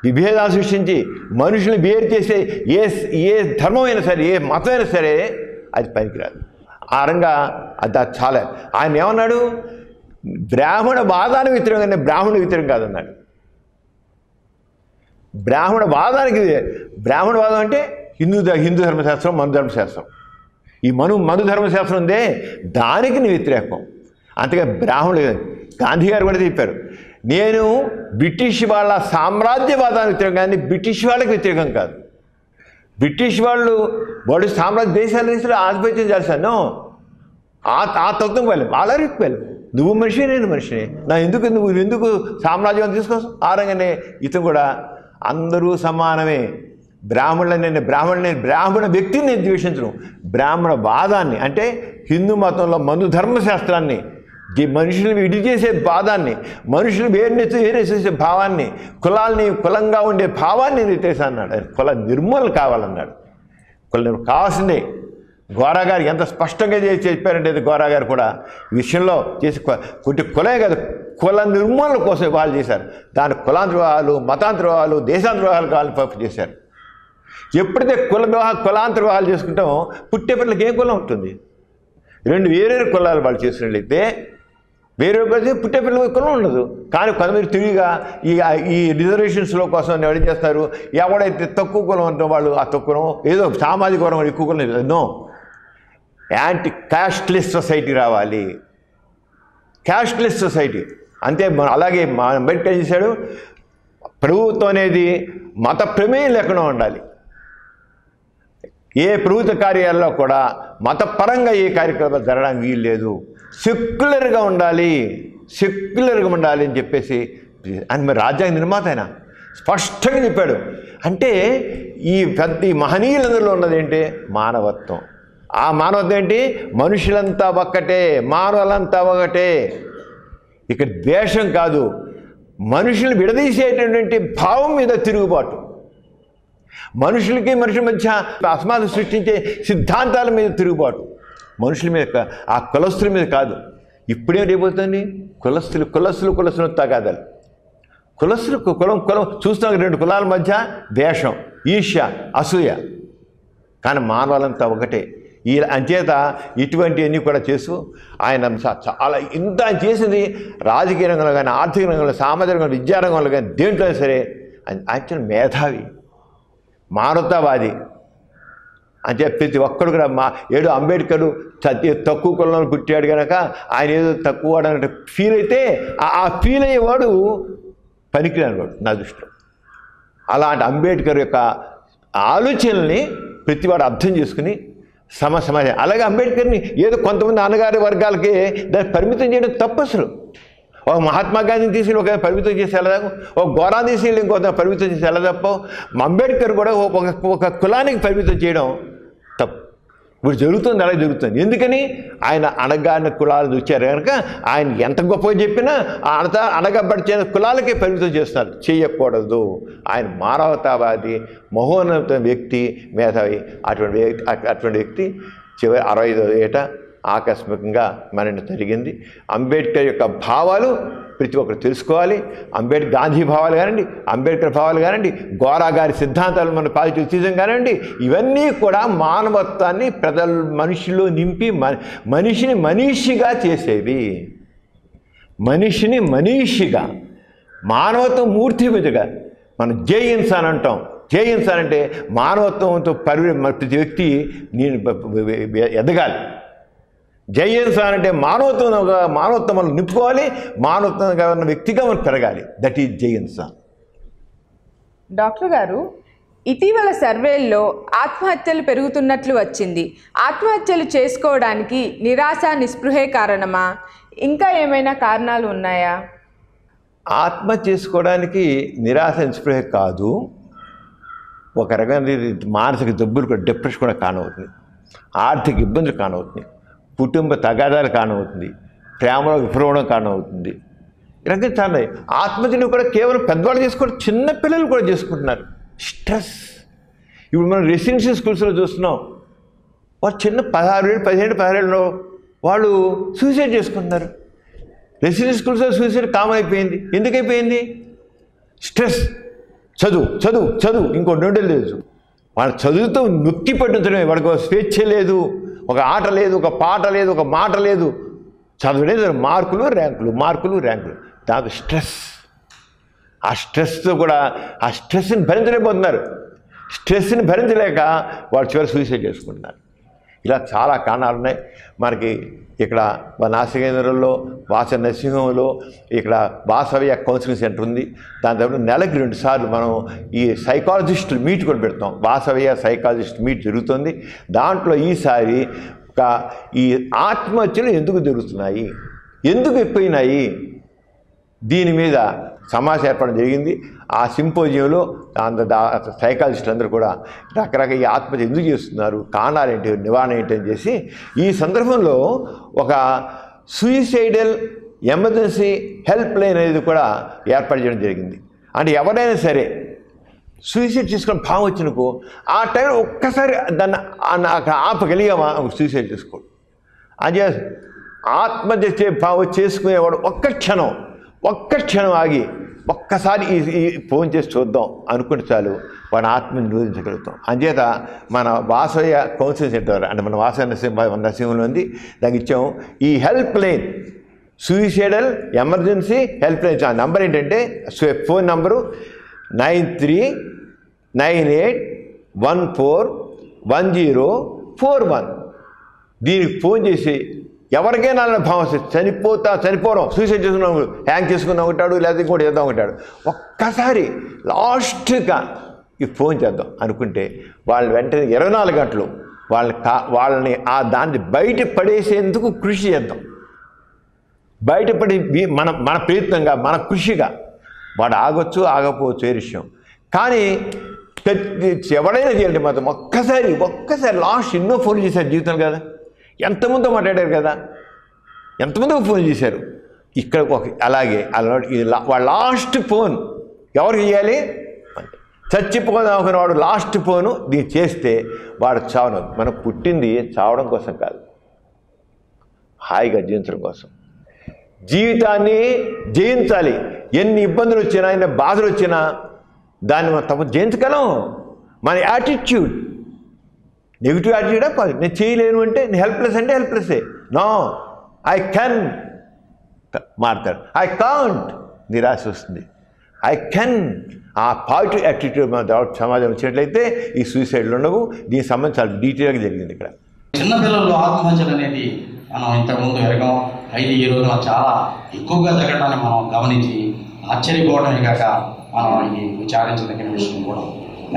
[SPEAKER 1] విభేదాలు సృష్టించి మనుషుల్ని వేరు చేసే ఏ ధర్మమైనా సరే, ఏ మతమైనా సరే అది పనికిరాదు. ఆ రంగా అది చాలా. ఆయన ఏమన్నాడు? బ్రాహ్మణ వాదానికి వ్యతిరేకంగానే బ్రాహ్మణ వ్యతిరేకం కాదన్నాడు. బ్రాహ్మణ వాదం అంటే హిందూ ధర్మశాస్త్రం, మను ధర్మశాస్త్రం. ఈ మను ధర్మశాస్త్రం ఉందే దానికి నీ వ్యతిరేకం. అంతగా బ్రాహ్మణులు గాంధీ గారు కూడా చెప్పారు, నేను బ్రిటిష్ వాళ్ళ సామ్రాజ్యవాదానికి వ్యతిరేకం కానీ బ్రిటిష్ వాళ్ళకి వ్యతిరేకం కాదు. బ్రిటిష్ వాళ్ళు సామ్రాజ్య దేశాలు ఆధిపత్యం చేస్తాను, ఆ తత్వం వెళ్ళి ఆల్రెడీ వెళ్ళి నువ్వు మనిషి, నేను మనిషిని, నువ్వు ఎందుకు సామ్రాజ్యం తీసుకోవచ్చు? ఆ రంగానే ఇతను కూడా అందరూ సమానమే. బ్రాహ్మణ వ్యక్తిని నేను ద్వేషించను, బ్రాహ్మణ వాదాన్ని అంటే హిందూ మతంలో మను ధర్మశాస్త్రాన్ని, మనుషులు విడి చేసే వాదాన్ని, మనుషులు వేరే చేసే భావాన్ని, కులంగా ఉండే భావాన్ని నిర్దేశం అన్నాడు. కుల నిర్మూలన కావాలన్నాడు. కావాల్సిందే. గోరా గారు ఎంత స్పష్టంగా చెప్పారంటే గోరా గారు కూడా ఈ విషయంలో చేసి కులే కాదు, కుల నిర్మూలన కోసం వాళ్ళు చేశారు. దాని కులాంతరవాహాలు, మతాంతరవాహాలు, దేశాంతరవాహాలు కావాలని చేశారు. ఎప్పుడైతే కులాంతరవాహాలు చేసుకుంటామో పుట్టే పిల్లలకి ఏం కులం ఉంటుంది? రెండు వేరే కులాలు వాళ్ళు చేసినట్లయితే వేరే పుట్టే పిల్లలకి కులం ఉండదు. కానీ కొంతమంది తిరిగిగా ఈ రిజర్వేషన్స్లో కోసం ఎవరు చేస్తారు? ఎవడైతే తక్కువ కులం ఉంటుందో వాళ్ళు ఆ తక్కువ కులం, ఏదో సామాజిక వర్గం ఎక్కువ కులం లేదు. నో, యాంటీ క్యాస్ట్లెస్ సొసైటీ రావాలి, క్యాస్ట్లెస్ సొసైటీ. అంతే. అలాగే అంబేద్కర్ చేశాడు, ప్రభుత్వం అనేది మత ప్రమేయం లేకుండా ఉండాలి. ఏ ప్రభుత్వ కార్యాలయంలో కూడా మతపరంగా ఏ కార్యక్రమాలు జరగడానికి వీలు లేదు, సెక్యులర్గా ఉండాలి అని చెప్పేసి అని మరి రాజ్యాంగ నిర్మాత ఆయన స్పష్టంగా చెప్పాడు. అంటే ఈ మహనీయులందరిలో ఉన్నది ఏంటి? మానవత్వం. ఆ మానవత్వం ఏంటి? మనుషులంతా ఒక్కటే, మానవులంతా ఒకటే. ఇక్కడ ద్వేషం కాదు, మనుషులు విడదీసేటటువంటి భావం మీద తిరుగుబాటు, మనుషులకి మనుషుల మధ్య అసమానత సృష్టించే సిద్ధాంతాల మీద తిరుగుబాటు, మనుషుల మీద, ఆ కులస్తుల మీద కాదు. ఇప్పుడేం రేపోతుంది? కులస్తులు తగాదాలు, కులస్తులు కులం చూస్తున్నాం. 2 కులాల మధ్య ద్వేషం, ఈర్ష్య, అసూయ. కానీ మానవాళ్ళంతా ఒకటే. ఈ అంచేత ఇటువంటివన్నీ కూడా చేస్తూ ఆయన చాలా ఇంత చేసింది రాజకీయ రంగంలో కానీ, ఆర్థిక రంగంలో, సామాజిక రంగంలో, విద్యారంగంలో కానీ దేంట్లో సరే ఆయన మేధావి, మానవతావాది. అంటే ప్రతి ఒక్కడు కూడా ఏదో అంబేద్కర్ తక్కువ కులంలో పుట్టాడు కనుక ఆయన ఏదో తక్కువ అన్నట్టు ఫీల్ అయితే ఆ ఫీల్ అయ్యేవాడు పనికిరాని వాడు నా దృష్టిలో. అలాంటి అంబేద్కర్ యొక్క ఆలోచనల్ని ప్రతివాడు అర్థం చేసుకుని సమాజం. అలాగే అంబేద్కర్ని ఏదో కొంతమంది అన్నగారి వర్గాలకి దాన్ని పరిమితం చేయడం తప్పు. అసలు ఒక మహాత్మా గాంధీని తీసుకెళ్ళి ఒక పరిమితం చేసి వెళ్ళదాము, ఒక గోరాన్ని తీసుకెళ్ళి ఇంకో పరిమితం చేసి వెళ్ళదప్ప. అంబేద్కర్ కూడా ఒక కులానికి పరిమితం చేయడం తప్పు. ఇప్పుడు జరుగుతుంది, అలాగే జరుగుతుంది. ఎందుకని? ఆయన అణగారిన కులాలను వచ్చారు కనుక ఆయన ఎంత గొప్పగా చెప్పినా అణగబడిచిన కులాలకే పరిమితం చేస్తున్నారు. చేయకూడదు. ఆయన మానవతావాది, మహోన్నత వ్యక్తి, మేధావి. అటువంటి వ్యక్తి చివరి 65వ ఏట ఆకస్మికంగా మరణం జరిగింది. అంబేద్కర్ యొక్క భావాలు ప్రతి ఒక్కరు తెలుసుకోవాలి. గాంధీ భావాలు కానివ్వండి, అంబేద్కర్ భావాలు కానివ్వండి, గోరా గారి సిద్ధాంతాలు, మన పాజిటివిజం కానివ్వండి, ఇవన్నీ కూడా మానవత్వాన్ని మనిషిలో నింపి మనిషిని మనీషిగా చేసేవి. మనిషిని మనీషిగా, మానవత్వం మూర్తిమిదిగా. మనం జై ఇన్సాన్ అంటాం. జై ఇన్సాన్ అంటే మానవత్వంతో ప్రతి వ్యక్తి నేను ఎదగాలి. జై ఇన్సాన్ అంటే మానవత్వం మనం నింపుకోవాలి, మానవత్వంగా ఉన్న వ్యక్తిగా మనం పెరగాలి. దట్ ఈజ్ జై ఇన్సాన్.
[SPEAKER 2] డాక్టర్ గారు, ఇటీవల సర్వేల్లో ఆత్మహత్యలు పెరుగుతున్నట్లు వచ్చింది. ఆత్మహత్యలు చేసుకోవడానికి నిరాశ, నిస్పృహే కారణమా? ఇంకా ఏమైనా కారణాలు ఉన్నాయా?
[SPEAKER 1] ఆత్మహత్య చేసుకోవడానికి నిరాశ, నిస్పృహ కాదు, ఒక రకమైన మానసిక జబ్బులు కూడా, డిప్రెషన్ కూడా కారణమవుతుంది, ఆర్థిక ఇబ్బందులు కారణమవుతుంది, కుటుంబ తగాదాలు కారణమవుతుంది, ప్రేమలో విఫలవడం కారణమవుతుంది. ఇలాగే చాలా ఆత్మహత్యలు కూడా కేవలం పెద్దవాళ్ళు చేసుకోవడం, చిన్నపిల్లలు కూడా చేసుకుంటున్నారు. స్ట్రెస్. ఇప్పుడు మనం రెసిడెన్షియల్ స్కూల్స్లో చూస్తున్నాం, వాళ్ళు చిన్న 16 ఏళ్ళు, 15 16 వాళ్ళు సూసైడ్ చేసుకుంటున్నారు. రెసిడెన్షియల్ స్కూల్స్లో సూసైడ్ కామన్ అయిపోయింది. ఎందుకు అయిపోయింది? స్ట్రెస్. చదువు చదువు చదువు, ఇంకో 2 లేదు. వాళ్ళ చదువుతో నొక్కి పట్టించడమే. వాడికి ఒక స్వేచ్ఛ లేదు, ఒక ఆట లేదు, ఒక పాట లేదు, ఒక మాట లేదు. చదవలేదు, మార్కులు ర్యాంకులు. దాంతో స్ట్రెస్. ఆ స్ట్రెస్తో కూడా ఆ స్ట్రెస్ని భరించలేకపోతున్నారు. స్ట్రెస్ని భరించలేక వాళ్ళు చివరి సూసైడ్ చేసుకుంటున్నారు. ఇలా చాలా కారణాలు ఉన్నాయి. మనకి ఇక్కడ నాసికేంద్రంలో, వాస నరసింహంలో, ఇక్కడ వాసవ్య కౌన్సిలింగ్ సెంటర్ ఉంది. దాని తర్వాత నెలకి 2 సార్లు మనం ఈ సైకాలజిస్టులు మీట్ కూడా పెడతాం. వాసవ్య సైకాలజిస్ట్ మీట్ జరుగుతుంది. దాంట్లో ఈసారి ఈ ఆత్మహత్యలు ఎందుకు జరుగుతున్నాయి, ఎందుకు ఎక్కువైనాయి, దీని మీద సమావేశం ఏర్పడడం జరిగింది. ఆ సింపోజియంలో సైకాలజిస్టులు అందరూ కూడా రకరకాల ఈ ఆత్మహత్య ఎందుకు చేస్తున్నారు, కారణాలు ఏంటి, నివారణ ఏంటి అని చేసి ఈ సందర్భంలో ఒక సూయిసైడల్ ఎమర్జెన్సీ హెల్ప్ లైన్ అనేది కూడా ఏర్పాటు చేయడం జరిగింది. అంటే ఎవరైనా సరే సూసైడ్ చేసుకుని భావం వచ్చినకు ఆ టైంలో ఒక్కసారి దాన్ని అక్కడ ఆపగలిగామా సూసైడ్ చేసుకోడు. అంటే ఆత్మహత్య భావం చేసుకునేవాడు ఒక్క క్షణం ఆగి ఒక్కసారి ఈ ఫోన్ చేసి చూద్దాం అనుకుంటే చాలు వాడి ఆత్మని నిరోధించగలుగుతాం. అంచేత మన వాసవ్య కౌన్సిలింగ్ సెంటర్, అంటే మన వాసవ్య నరసింహంలో ఉంది, దానికి ఇచ్చాము ఈ help line, suicidal emergency help line. ఆ నెంబర్ ఏంటంటే ఫోన్ నంబరు 9398141041. దీనికి ఫోన్ చేసి ఎవరికైనా భావం వస్తుంది, చనిపోవడం, సూసైడ్ చేసుకున్నాం, హ్యాంగ్ చేసుకున్నాం ఉంటాడు, లేదా ఇంకోటి చేద్దాం ఉంటాడు, ఒక్కసారి లాస్ట్గా ఈ ఫోన్ చేద్దాం అనుకుంటే వాళ్ళు వెంటనే 24 గంటలు వాళ్ళని ఆ దాన్ని బయట పడేసేందుకు కృషి చేద్దాం. బయటపడి మన ప్రయత్నంగా, మన కృషిగా వాడు ఆగొచ్చు, ఆగపోవచ్చు, ఏ విషయం. కానీ ఎవరైనా చేయాలి మాత్రం ఒక్కసారి లాస్ట్ ఎన్నో ఫోన్ చేశారు జీవితం కదా, ఎంతమందో మాట్లాడారు కదా, ఎంతమందో ఫోన్ చేశారు. ఇక్కడ అలాగే వాడు లాస్ట్ ఫోన్ ఎవరికి చేయాలి? చచ్చిపోదాం అనుకున్న వాడు లాస్ట్ ఫోను దీన్ని చేస్తే వాడు చావను. మనం పుట్టింది చావడం కోసం కాదు, హాయిగా జీవించడం కోసం. జీవితాన్ని జయించాలి. ఎన్ని ఇబ్బందులు వచ్చినా, ఎన్ని బాధలు వచ్చినా దాన్ని మనం తప్ప జయించగలం. మన యాటిట్యూడ్ నెగిటివ్ యాటిట్యూడా కాదు. నేను చేయలేను అంటే, నేను హెల్ప్లెస్ అంటే హెల్ప్లెస్సే. నో, ఐ కెన్ మారుతాడు. ఐ కాంట్ నిరాశ వస్తుంది. ఐ కెన్, ఆ పాజిటివ్ యాటిట్యూడ్ మన సమాజం వచ్చినట్లయితే ఈ సూసైడ్లు ఉండవు. దీనికి సంబంధించి చాలా డీటెయిల్గా జరిగింది ఇక్కడ.
[SPEAKER 4] చిన్నపిల్లలు ఆత్మహత్యలు అనేది మనం ఇంతకుముందు ఎరగం, అయితే ఈ రోజున చాలా ఎక్కువగా జరగడాన్ని మనం గమనించి ఆశ్చర్యపోవడమే కాక మనం ఇది విచారించదగిన విషయం కూడా.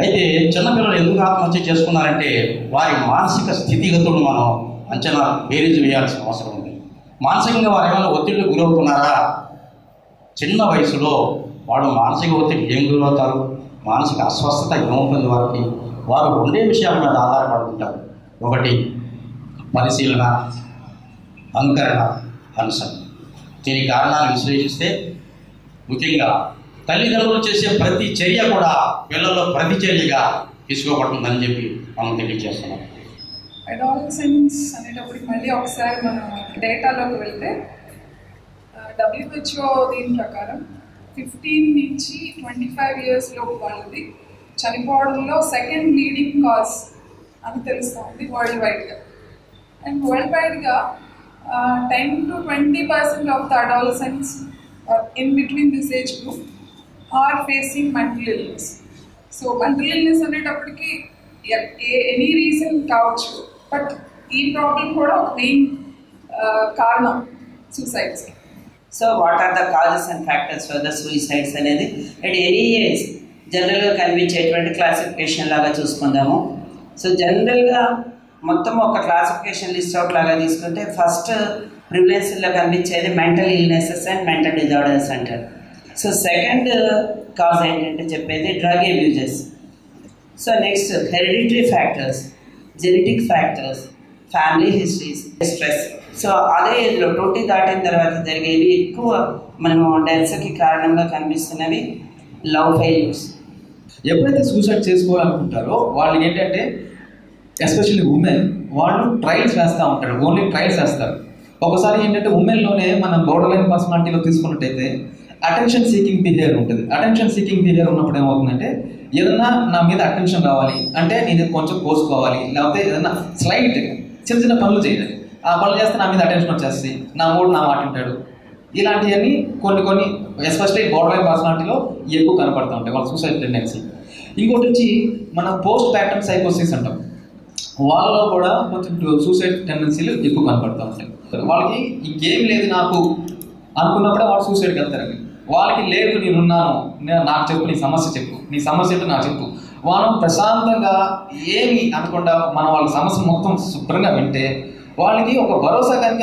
[SPEAKER 4] అయితే చిన్నపిల్లలు ఎందుకు ఆత్మహత్య చేసుకున్నారంటే వారి మానసిక స్థితిగతులు మనం అంచనా బేరీజు వేయాల్సిన అవసరం ఉంది. మానసికంగా వారు ఏమైనా ఒత్తిడికి గురవుతున్నారా? చిన్న వయసులో వాడు మానసిక ఒత్తిడి ఏం గురవుతారు, మానసిక అస్వస్థత ఏముంటుంది వారికి, వారు రెండే విషయాల మీద ఆధారపడుతుంటారు. ఒకటి పరిశీలన, అనుకరణ, అనుసరణ. దీని కారణాలు విశ్లేషిస్తే ముఖ్యంగా తల్లిదండ్రులు చేసే ప్రతి చర్య కూడా పిల్లల్లో ప్రతిచర్యగా తీసుకోబడుతుందని చెప్పి మనం తెలియజేస్తున్నాం.
[SPEAKER 5] అడాలసెన్స్ అనేటప్పటికి మళ్ళీ ఒకసారి మనం డేటాలోకి వెళ్తే WHO దీని ప్రకారం 15 నుంచి 25 years లోపు వాళ్ళది చనిపోవడంలో సెకండ్ లీడింగ్ కాజ్ అని తెలుస్తుంది వరల్డ్ వైడ్గా. అండ్ వరల్డ్ వైడ్గా 10 to 20% of the adolescents in between this age group are facing mental illness. So mental illness అనేటప్పటికి ఎనీ రీజన్ కావచ్చు, బట్ ఈ ప్రాబ్లం కూడా ఒక మెయిన్ కారణం suicides.
[SPEAKER 6] So what are the causes and factors for the suicides అనేది at any age జనరల్గా కనిపించేటువంటి classification లాగా చూసుకుందాము. సో జనరల్గా మొత్తం ఒక క్లాసిఫికేషన్ లిస్ట్ అవుట్ లాగా తీసుకుంటే ఫస్ట్ ప్రివిలెన్స్లో కనిపించేది mental illnesses and mental disorders అంటారు. సో సెకండ్ కాజ్ ఏంటంటే చెప్పేది drug abuses. So next hereditary factors, genetic factors, family histories, stress. So అదే ఏజ్లో 20 దాటిన తర్వాత జరిగేవి ఎక్కువ మనము డెత్స్కి కారణంగా కనిపిస్తున్నవి లవ్ ఫెయిల్యూర్స్.
[SPEAKER 7] ఎప్పుడైతే సూసైడ్ చేసుకోవాలనుకుంటారో వాళ్ళు ఏంటంటే ఎస్పెషల్లీ ఉమెన్ వాళ్ళు ట్రయల్స్ వేస్తూ ఉంటారు, ఓన్లీ ట్రయల్స్ వేస్తారు. ఒకసారి ఏంటంటే ఉమెన్లోనే మనం బోర్డర్ లైన్ పర్సనాలిటీలో తీసుకున్నట్టయితే అటెన్షన్ సీకింగ్ బిహేవియర్ ఉంటుంది. అటెన్షన్ సీకింగ్ బిహేవియర్ ఉన్నప్పుడు ఏమవుతుందంటే ఏదన్నా నా మీద అటెన్షన్ కావాలి అంటే నేను కొంచెం కోసుకోవాలి, లేకపోతే ఏదన్నా స్లైట్ చిన్న చిన్న పనులు చేయాలి. ఆ పనులు చేస్తే నా మీద అటెన్షన్ వచ్చేసి నా మూడు నా మాట ఉంటాడు. ఇలాంటివన్నీ కొన్ని ఎస్పెషల్లీ బోర్డర్ లైన్ పర్సనాలిటీలో ఎక్కువ కనపడుతూ ఉంటాయి వాళ్ళ సూసైడ్ టెండెన్సీ. ఇంకోటి వచ్చి మన పోస్ట్ ప్యాటర్న్ సైకోసిస్ అంటాం, వాళ్ళలో కూడా కొంచెం సూసైడ్ టెండెన్సీలు ఎక్కువ కనపడుతూ ఉంటాయి. వాళ్ళకి ఇంకేం లేదు నాకు అనుకున్నప్పుడే వాళ్ళు సూసైడ్కి వెళ్తారండి. వాళ్ళకి లేదు నేనున్నాను, నాకు చెప్పు, నీ సమస్య చెప్పు, నీ సమస్య ఏంటో నాకు చెప్పు. మనం ప్రశాంతంగా ఏమి అనకుండా మనం వాళ్ళ సమస్య మొత్తం శుభ్రంగా వింటే వాళ్ళకి ఒక భరోసా కనుక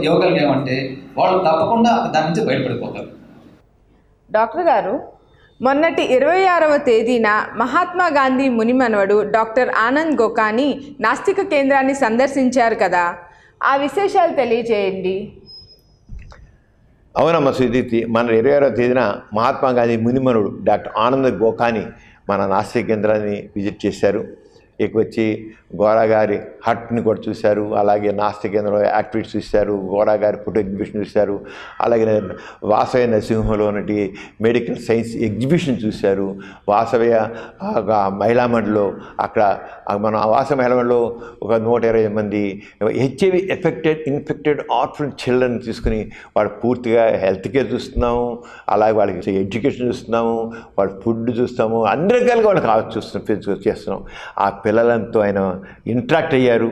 [SPEAKER 7] ఇవ్వగలిగామంటే వాళ్ళు తప్పకుండా దాని నుంచి బయటపడిపోతారు.
[SPEAKER 2] డాక్టర్ గారు, మొన్నటి 26వ తేదీన మహాత్మా గాంధీ మునిమనవడు డాక్టర్ ఆనంద్ గోకాని నాస్తిక కేంద్రాన్ని సందర్శించారు కదా, ఆ విశేషాలు తెలియజేయండి.
[SPEAKER 1] అవునమ్మా సుదీప్తి, మన 26వ తేదీన మహాత్మా గాంధీ మునిమనుడు డాక్టర్ ఆనంద్ గోకాని మన నాస్తిక కేంద్రాన్ని విజిట్ చేశారు. ఇక వచ్చి గోరా గారి హట్ని కూడా చూశారు, అలాగే నాస్తిక కేంద్రంలో యాక్టివిటీస్ చూశారు, గోరా గారి ఫోటో ఎగ్జిబిషన్ చూశారు, అలాగే వాసవ్య నరసింహంలో ఉన్నటి మెడికల్ సైన్స్ ఎగ్జిబిషన్ చూశారు. వాసవ్య మహిళా మండలిలో అక్కడ మన వాసవ మహిళా మండలిలో ఒక 120 మంది HIV ఇన్ఫెక్టెడ్ ఆర్ఫన్ చిల్డ్రన్ తీసుకుని వాడు పూర్తిగా హెల్త్ కేర్ చూస్తున్నాము, అలాగే వాళ్ళకి ఎడ్యుకేషన్ చూస్తున్నాము, వాళ్ళ ఫుడ్ చూస్తాము, అన్ని రకాలుగా వాళ్ళకి చేస్తున్నాం. ఆ పిల్లలతో ఆయన ఇంటరాక్ట్ అయ్యారు.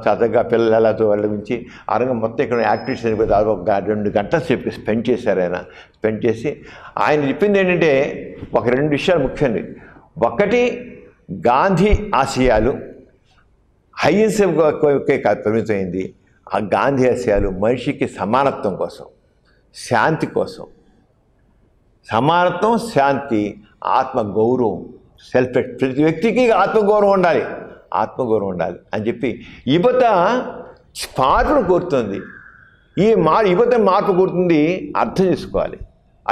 [SPEAKER 1] చక్కగా పిల్లలతో వాళ్ళ గురించి ఆ రంగం మొత్తం ఇక్కడ యాక్టివిటీస్ అయిపోతే ఒక 2 గంటలు చెప్పి స్పెండ్ చేశారు. ఆయన స్పెండ్ చేసి ఆయన చెప్పింది ఏంటంటే ఒక 2 విషయాలు ముఖ్యండి. ఒకటి, గాంధీ ఆశయాలు అహింసకే పరిమితమైంది. ఆ గాంధీ ఆశయాలు మనిషికి సమానత్వం కోసం, శాంతి కోసం, సమానత్వం, శాంతి, ఆత్మ గౌరవం, సెల్ఫ్ ప్రతి వ్యక్తికి ఆత్మగౌరవం ఉండాలి, ఆత్మగౌరవం ఉండాలి అని చెప్పి యువత మార్పును కోరుతుంది. యువత మార్పు కోరుతుంది, అర్థం చేసుకోవాలి.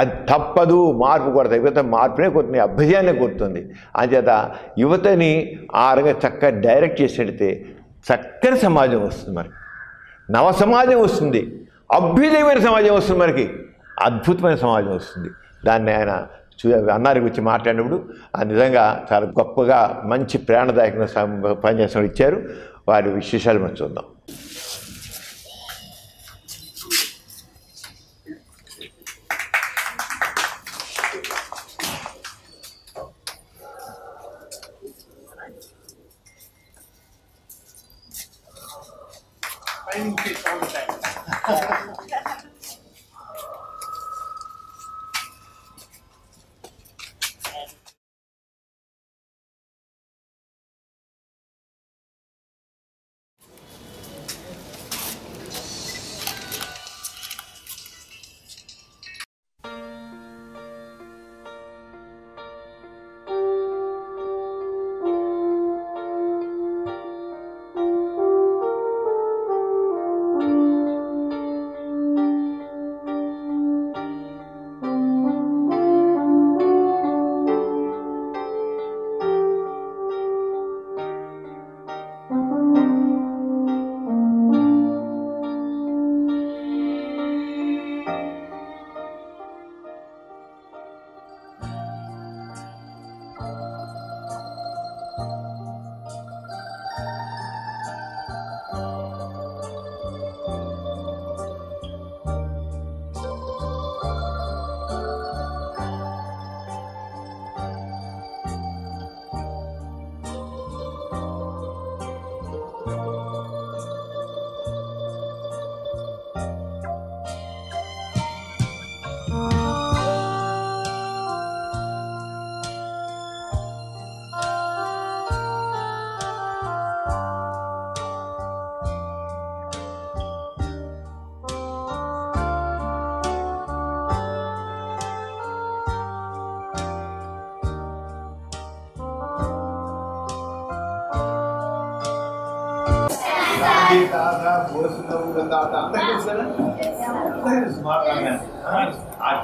[SPEAKER 1] అది తప్పదు, మార్పు కొడతాయి. యువత మార్పునే కోరుతుంది, అభ్యుదయాన్ని కోరుతుంది. అంచేత యువతని ఆ రంగా చక్కగా డైరెక్ట్ చేసేటైతే చక్కని సమాజం వస్తుంది, మనకి నవ సమాజం వస్తుంది, అభ్యుదయమైన సమాజం వస్తుంది, మనకి అద్భుతమైన సమాజం వస్తుంది. దాన్ని ఆయన అన్నారి గురించి మాట్లాడినప్పుడు నిజంగా చాలా గొప్పగా మంచి ప్రేరణదాయకంగా పనిచేసిన ఇచ్చారు. వారి విశేషాలు మనం చూద్దాం.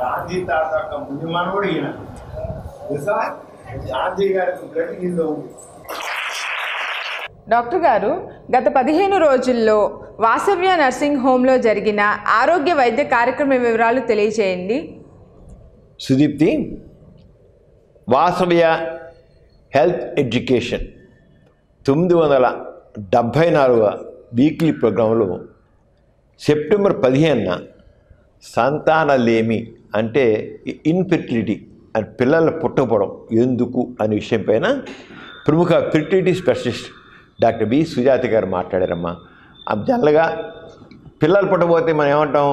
[SPEAKER 8] గాంధీ తాత ముందు మనవడు ఈయన గాంధీ గారికి బ్లడ్ ఇందులో ఉంది.
[SPEAKER 2] డాక్టర్ గారు, గత 15 రోజుల్లో వాసవ్య నర్సింగ్ హోమ్లో జరిగిన ఆరోగ్య వైద్య కార్యక్రమ వివరాలు తెలియజేయండి.
[SPEAKER 1] సుదీప్తి, వాసవ్య హెల్త్ ఎడ్యుకేషన్ 974వ వీక్లీ ప్రోగ్రాంలో సెప్టెంబర్ 15న సంతానలేమి అంటే ఇన్ఫెర్టిలిటీ అని పిల్లలు పుట్టకపోవడం ఎందుకు అనే విషయం పైన ప్రముఖ fertility specialist doctor B Sujatha garu మాట్లాడారమ్మా. జనరల్గా పిల్లలు పుట్టకపోతే మనం ఏమంటాం,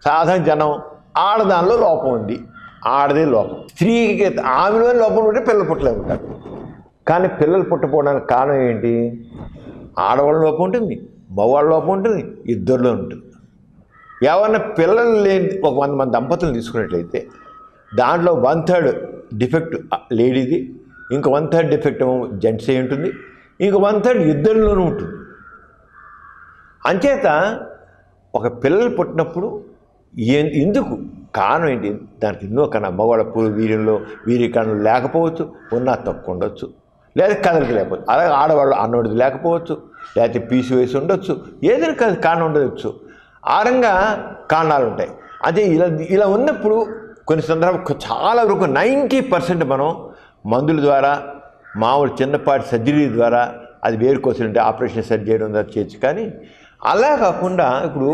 [SPEAKER 1] సాధారణ జనం ఆడదానిలో లోపం ఉంది, ఆడదే లోపం, స్త్రీకి ఆమెలోని లోపం ఉంటే పిల్లలు పుట్టలే ఉంటారు. కానీ పిల్లలు పుట్టకపోవడానికి కారణం ఏంటి? ఆడవాళ్ళ లోపం ఉంటుంది, మగవాళ్ళ లోపం ఉంటుంది, ఇద్దరిలో ఉంటుంది. ఎవరన్నా పిల్లలు లేని ఒక 100 మంది దంపతులు తీసుకున్నట్లయితే దాంట్లో 1/3 డిఫెక్ట్ లేడీది, ఇంక 1/3 డిఫెక్ట్ జెంట్స్ అయి ఉంటుంది, ఇంక 1/3 ఇద్దరిలోనూ ఉంటుంది. అంచేత ఒక పిల్లలు పుట్టినప్పుడు ఎందుకు కారణం ఏంటి? దానికి ఎన్నో కన్నా మగవాళ్ళ వీర్యంలో వీర్యకణాలు లేకపోవచ్చు, ఉన్నా తక్కువ ఉండొచ్చు, లేదా కదలిక లేకపోవచ్చు. అలాగే ఆడవాళ్ళు అన్నోడిది లేకపోవచ్చు, లేకపోతే PCOS ఉండొచ్చు, ఏదైనా కారణం ఉండవచ్చు. ఆ రంగా కారణాలు ఉంటాయి. అదే ఇలా ఉన్నప్పుడు కొన్ని సందర్భాలు చాలా వరకు 90% మనం మందుల ద్వారా, మామూలు చిన్నపాటి సర్జరీ ద్వారా, అది వేరుకోసం ఉంటే ఆపరేషన్ సర్జరీ చేయడం ద్వారా చేయొచ్చు. కానీ అలా కాకుండా ఇప్పుడు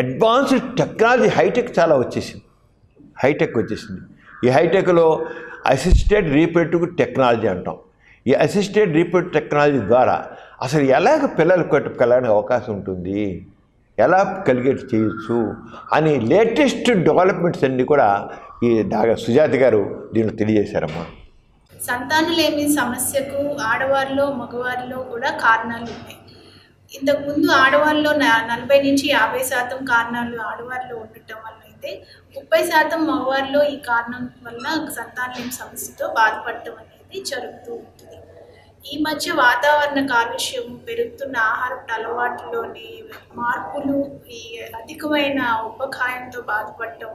[SPEAKER 1] అడ్వాన్స్డ్ టెక్నాలజీ హైటెక్ చాలా వచ్చేసింది, ఈ హైటెక్లో అసిస్టెడ్ రీప్రొడక్టివ్ టెక్నాలజీ అంటాం. ఈ అసిస్టెడ్ రిప్రొడక్టివ్ టెక్నాలజీ ద్వారా అసలు ఎలాగ పిల్లలు కలగడానికి అవకాశం ఉంటుంది, ఎలా కలిగేట్ చేయొచ్చు అని లేటెస్ట్ డెవలప్మెంట్స్ అన్నీ కూడా ఈ సుజాత గారు దీనిలో తెలియజేశారమ్మా.
[SPEAKER 9] సంతానలేమి సమస్యకు ఆడవారిలో మగవారిలో కూడా కారణాలు ఉన్నాయి. ఇంతకుముందు ఆడవారిలో 40 నుంచి 50% కారణాలు ఆడవారిలో ఉండటం వల్ల అయితే 30% మగవారిలో ఈ కారణం వల్ల సంతానలేమి సమస్యతో బాధపడటం అనేది జరుగుతూ ఉంటుంది. ఈ మధ్య వాతావరణ కాలుష్యం, పెరుగుతున్న ఆహారపు అలవాట్లోని మార్పులు, ఈ అధికమైన ఉపకాయంతో బాధపడటం,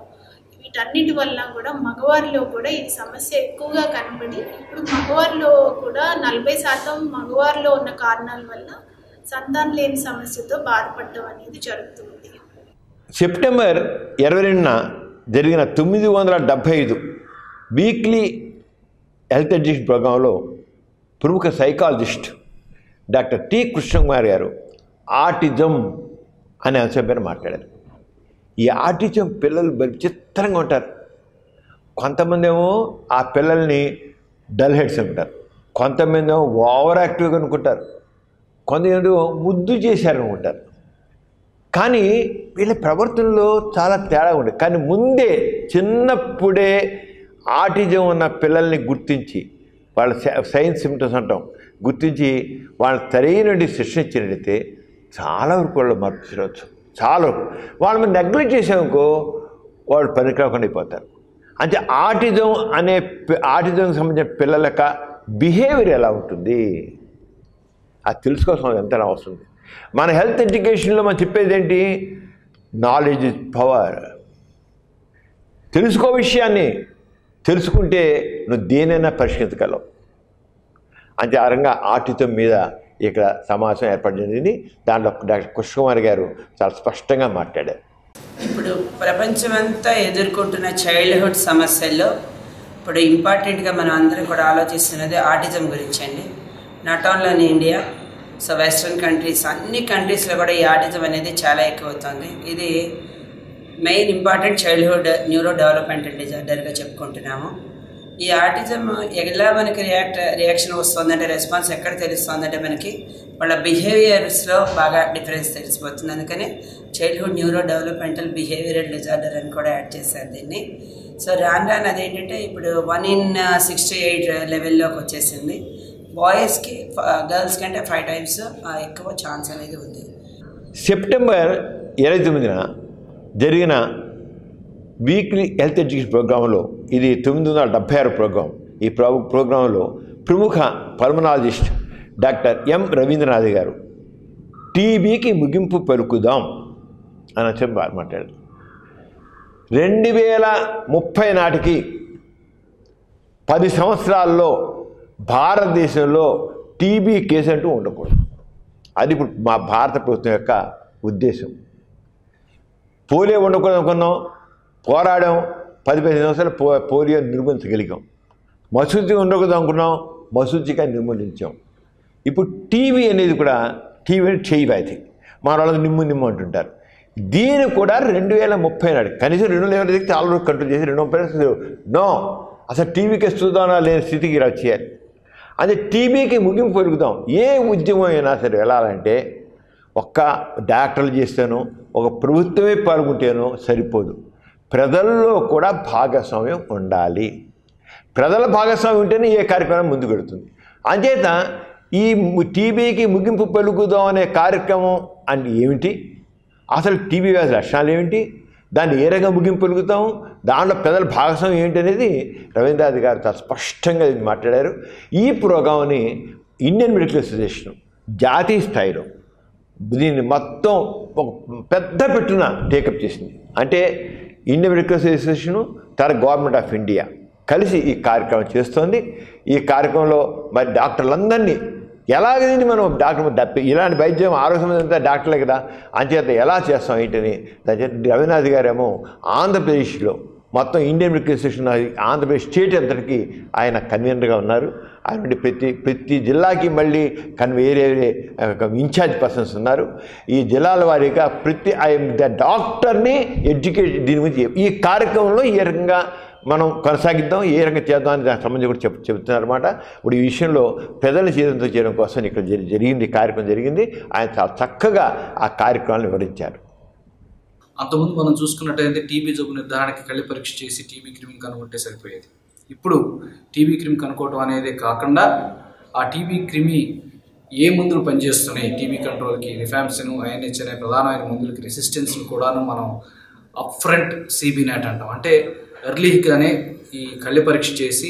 [SPEAKER 9] వీటన్నిటి వల్ల కూడా మగవారిలో కూడా ఈ సమస్య ఎక్కువగా కనబడి ఇప్పుడు మగవారిలో కూడా 40% మగవారిలో ఉన్న కారణాల వల్ల సంతానం లేని సమస్యతో బాధపడటం అనేది జరుగుతుంది.
[SPEAKER 1] సెప్టెంబర్ 22న జరిగిన 975 వీక్లీ హెల్త్ ఎడ్యుకేషన్ ప్రోగ్రాంలో ప్రముఖ సైకాలజిస్ట్ డాక్టర్ టి కృష్ణకుమార్ గారు ఆటిజం అనే అంశం పైన మాట్లాడారు. ఈ ఆటిజం పిల్లలు విచిత్రంగా ఉంటారు. కొంతమంది ఏమో ఆ పిల్లల్ని డల్ హెడ్స్ అనుకుంటారు, కొంతమంది ఏమో ఓవర్ యాక్టివ్గా అనుకుంటారు, కొంతమంది ముద్దు చేశారనుకుంటారు. కానీ వీళ్ళ ప్రవర్తనలో చాలా తేడా ఉండేది. కానీ ముందే చిన్నప్పుడే ఆటిజం ఉన్న పిల్లల్ని గుర్తించి వాళ్ళ సైన్స్ సిమ్టమ్స్ అంటాం గుర్తించి వాళ్ళ సరైన శిక్షణ ఇచ్చినట్టయితే చాలా వరకు వాళ్ళు మార్పు చేయవచ్చు. చాలా వరకు వాళ్ళు మనం నెగ్లెక్ట్ చేసామనుకో వాళ్ళు పనికిరాకుండా అయిపోతారు. అంటే ఆటిజంకి సంబంధించిన పిల్లల యొక్క బిహేవియర్ ఎలా ఉంటుంది అది తెలుసుకోవాల్సిన ఎంత అవసరం. మన హెల్త్ ఎడ్యుకేషన్లో మనం చెప్పేది ఏంటి? Knowledge is power. తెలుసుకో విషయాన్ని, తెలుసుకుంటే నువ్వు దేనైనా పరిష్కరించగలవు. అంటే ఆ రంగా ఆటిజం మీద ఇక్కడ సమావేశం ఏర్పాటు జరిగింది. దాంట్లో డాక్టర్ కృష్ణకుమార్ గారు చాలా స్పష్టంగా మాట్లాడారు.
[SPEAKER 6] ఇప్పుడు ప్రపంచమంతా ఎదుర్కొంటున్న చైల్డ్హుడ్ సమస్యల్లో ఇప్పుడు ఇంపార్టెంట్గా మనం అందరం కూడా ఆలోచిస్తున్నది ఆటిజం గురించి అండి. Not only in India, so western countries, అన్ని కంట్రీస్లో కూడా ఈ ఆటిజం అనేది చాలా ఎక్కువ అవుతుంది. ఇది main important childhood neuro developmental డిజార్డర్గా చెప్పుకుంటున్నాము. ఈ ఆటిజం ఎలా మనకి రియాక్షన్ వస్తుందంటే, రెస్పాన్స్ ఎక్కడ తెలుస్తుందంటే మనకి వాళ్ళ బిహేవియర్స్లో బాగా డిఫరెన్స్ తెలిసిపోతుంది. అందుకని childhood neuro developmental behavioural disorder అని కూడా యాడ్ చేశారు దీన్ని. సో రాను అదేంటంటే ఇప్పుడు 1 in 68 లెవెల్లోకి వచ్చేసింది. బాయ్స్కి గర్ల్స్ కంటే 5 times ఎక్కువ ఛాన్స్ అనేది ఉంది.
[SPEAKER 1] సెప్టెంబర్ 29న జరిగిన వీక్లీ హెల్త్ ఎడ్యుకేషన్ ప్రోగ్రాంలో, ఇది 976 ప్రోగ్రాం. ఈ ప్రోగ్రాంలో ప్రముఖ పల్మనాలజిస్ట్ డాక్టర్ ఎం రవీంద్రనాథ్ గారు టీబీకి ముగింపు పలుకుదాం అని చెప్పి మాట్లాడారు. 2030 నాటికి 10 సంవత్సరాల్లో భారతదేశంలో టీబీ కేసు అంటూ ఉండకూడదు. అది ఇప్పుడు మా భారత ప్రభుత్వం యొక్క ఉద్దేశం. పోలియో ఉండకూడదు అనుకున్నాం, పోరాడాం, 10-15 సంవత్సరాలు పోలియో నిర్మూలించగలిగాం. మసూచి ఉండకూడదు అనుకున్నాం, మసూచిగా నిర్మూలించాం. ఇప్పుడు టీబీ అనేది కూడా, టీబీ అనేది చేయి వ్యాధి, మన వాళ్ళకి నిమ్ము అంటుంటారు. దీన్ని కూడా 2030 నాడు కనీసం 2020 చాలా రోజులు కంట్రోల్ చేసి 2030 నో అసలు టీబీ కేసు చూద్దామా లేని స్థితికి చేయాలి. అదే టీబీకి ముగింపు పలుకుదాం. ఏ ఉద్యమం అయినా సరే వెళ్ళాలంటే ఒక్క డాక్టర్లు చేస్తేనో ఒక ప్రభుత్వమే పాల్గొంటేనో సరిపోదు. ప్రజల్లో కూడా భాగస్వామ్యం ఉండాలి. ప్రజల భాగస్వామ్యం ఉంటేనే ఏ కార్యక్రమం ముందుకు వెళుతుంది. అంచేత ఈ టీబీకి ముగింపు పలుకుదాం అనే కార్యక్రమం అంటే ఏమిటి, అసలు టీబీ వ్యాధి లక్షణాలు ఏమిటి, దాన్ని ఏ రకంగా ముగింపు పలుకుతాం, దాంట్లో ప్రజల భాగస్వామ్యం ఏంటి అనేది రవీంద్రనాథ్ గారు చాలా స్పష్టంగా మాట్లాడారు. ఈ ప్రోగ్రాంని ఇండియన్ మెడికల్ అసోసియేషన్ జాతీయ స్థాయిలో దీన్ని మొత్తం ఒక పెద్ద పెట్టున టేకప్ చేసింది. అంటే Indian medical association government of India కలిసి ఈ కార్యక్రమం చేస్తోంది. ఈ కార్యక్రమంలో మరి డాక్టర్లందరినీ ఎలాగైంది మనం డాక్టర్ ఇలాంటి వైద్యం ఆరోగ్య సంబంధించిన డాక్టర్లే కదా, అంచేత ఎలా చేస్తాం ఏంటని రవీంద్రనాథ్ గారేమో ఆంధ్రప్రదేశ్లో మొత్తం Indian medical association Andhra Pradesh state అంతటికి ఆయన కన్వీనర్గా ఉన్నారు. ఆయన ప్రతి జిల్లాకి మళ్ళీ వేరే ఇన్ఛార్జ్ పర్సన్స్ ఉన్నారు. ఈ జిల్లాల వారీగా ప్రతి డాక్టర్ని ఎడ్యుకేట్ దీని గురించి ఈ కార్యక్రమంలో ఏ రకంగా మనం కొనసాగిద్దాం, ఏ రకంగా చేద్దాం అని దానికి సంబంధించి కూడా చెప్తున్నారన్నమాట. ఇప్పుడు ఈ విషయంలో ప్రజలను చేతంతో చేయడం కోసం ఇక్కడ జరిగింది, కార్యక్రమం జరిగింది. ఆయన చాలా చక్కగా ఆ కార్యక్రమాలను వివరించారు.
[SPEAKER 10] అంతకుముందు మనం చూసుకున్నట్టయితే టీబీ జబ్బు నిర్ధారణకి కళ్ళ పరీక్ష చేసి టీబీ క్రిమిని కనుగొంటే సరిపోయేది. ఇప్పుడు టీబీ క్రిమి కనుక్కోవడం అనేది కాకుండా ఆ టీబీ క్రిమి ఏ మందులు పనిచేస్తున్నాయి, టీబీ కంట్రోల్కి రిఫాంప్సిన్, ఐఎన్హెచ్ అనే ప్రధానమైన మందులకి రెసిస్టెన్స్ని కూడాను మనం అప్ఫ్రంట్ సిబి నాట్ అంటాం. అంటే ఎర్లీగానే ఈ కళ్ళ పరీక్ష చేసి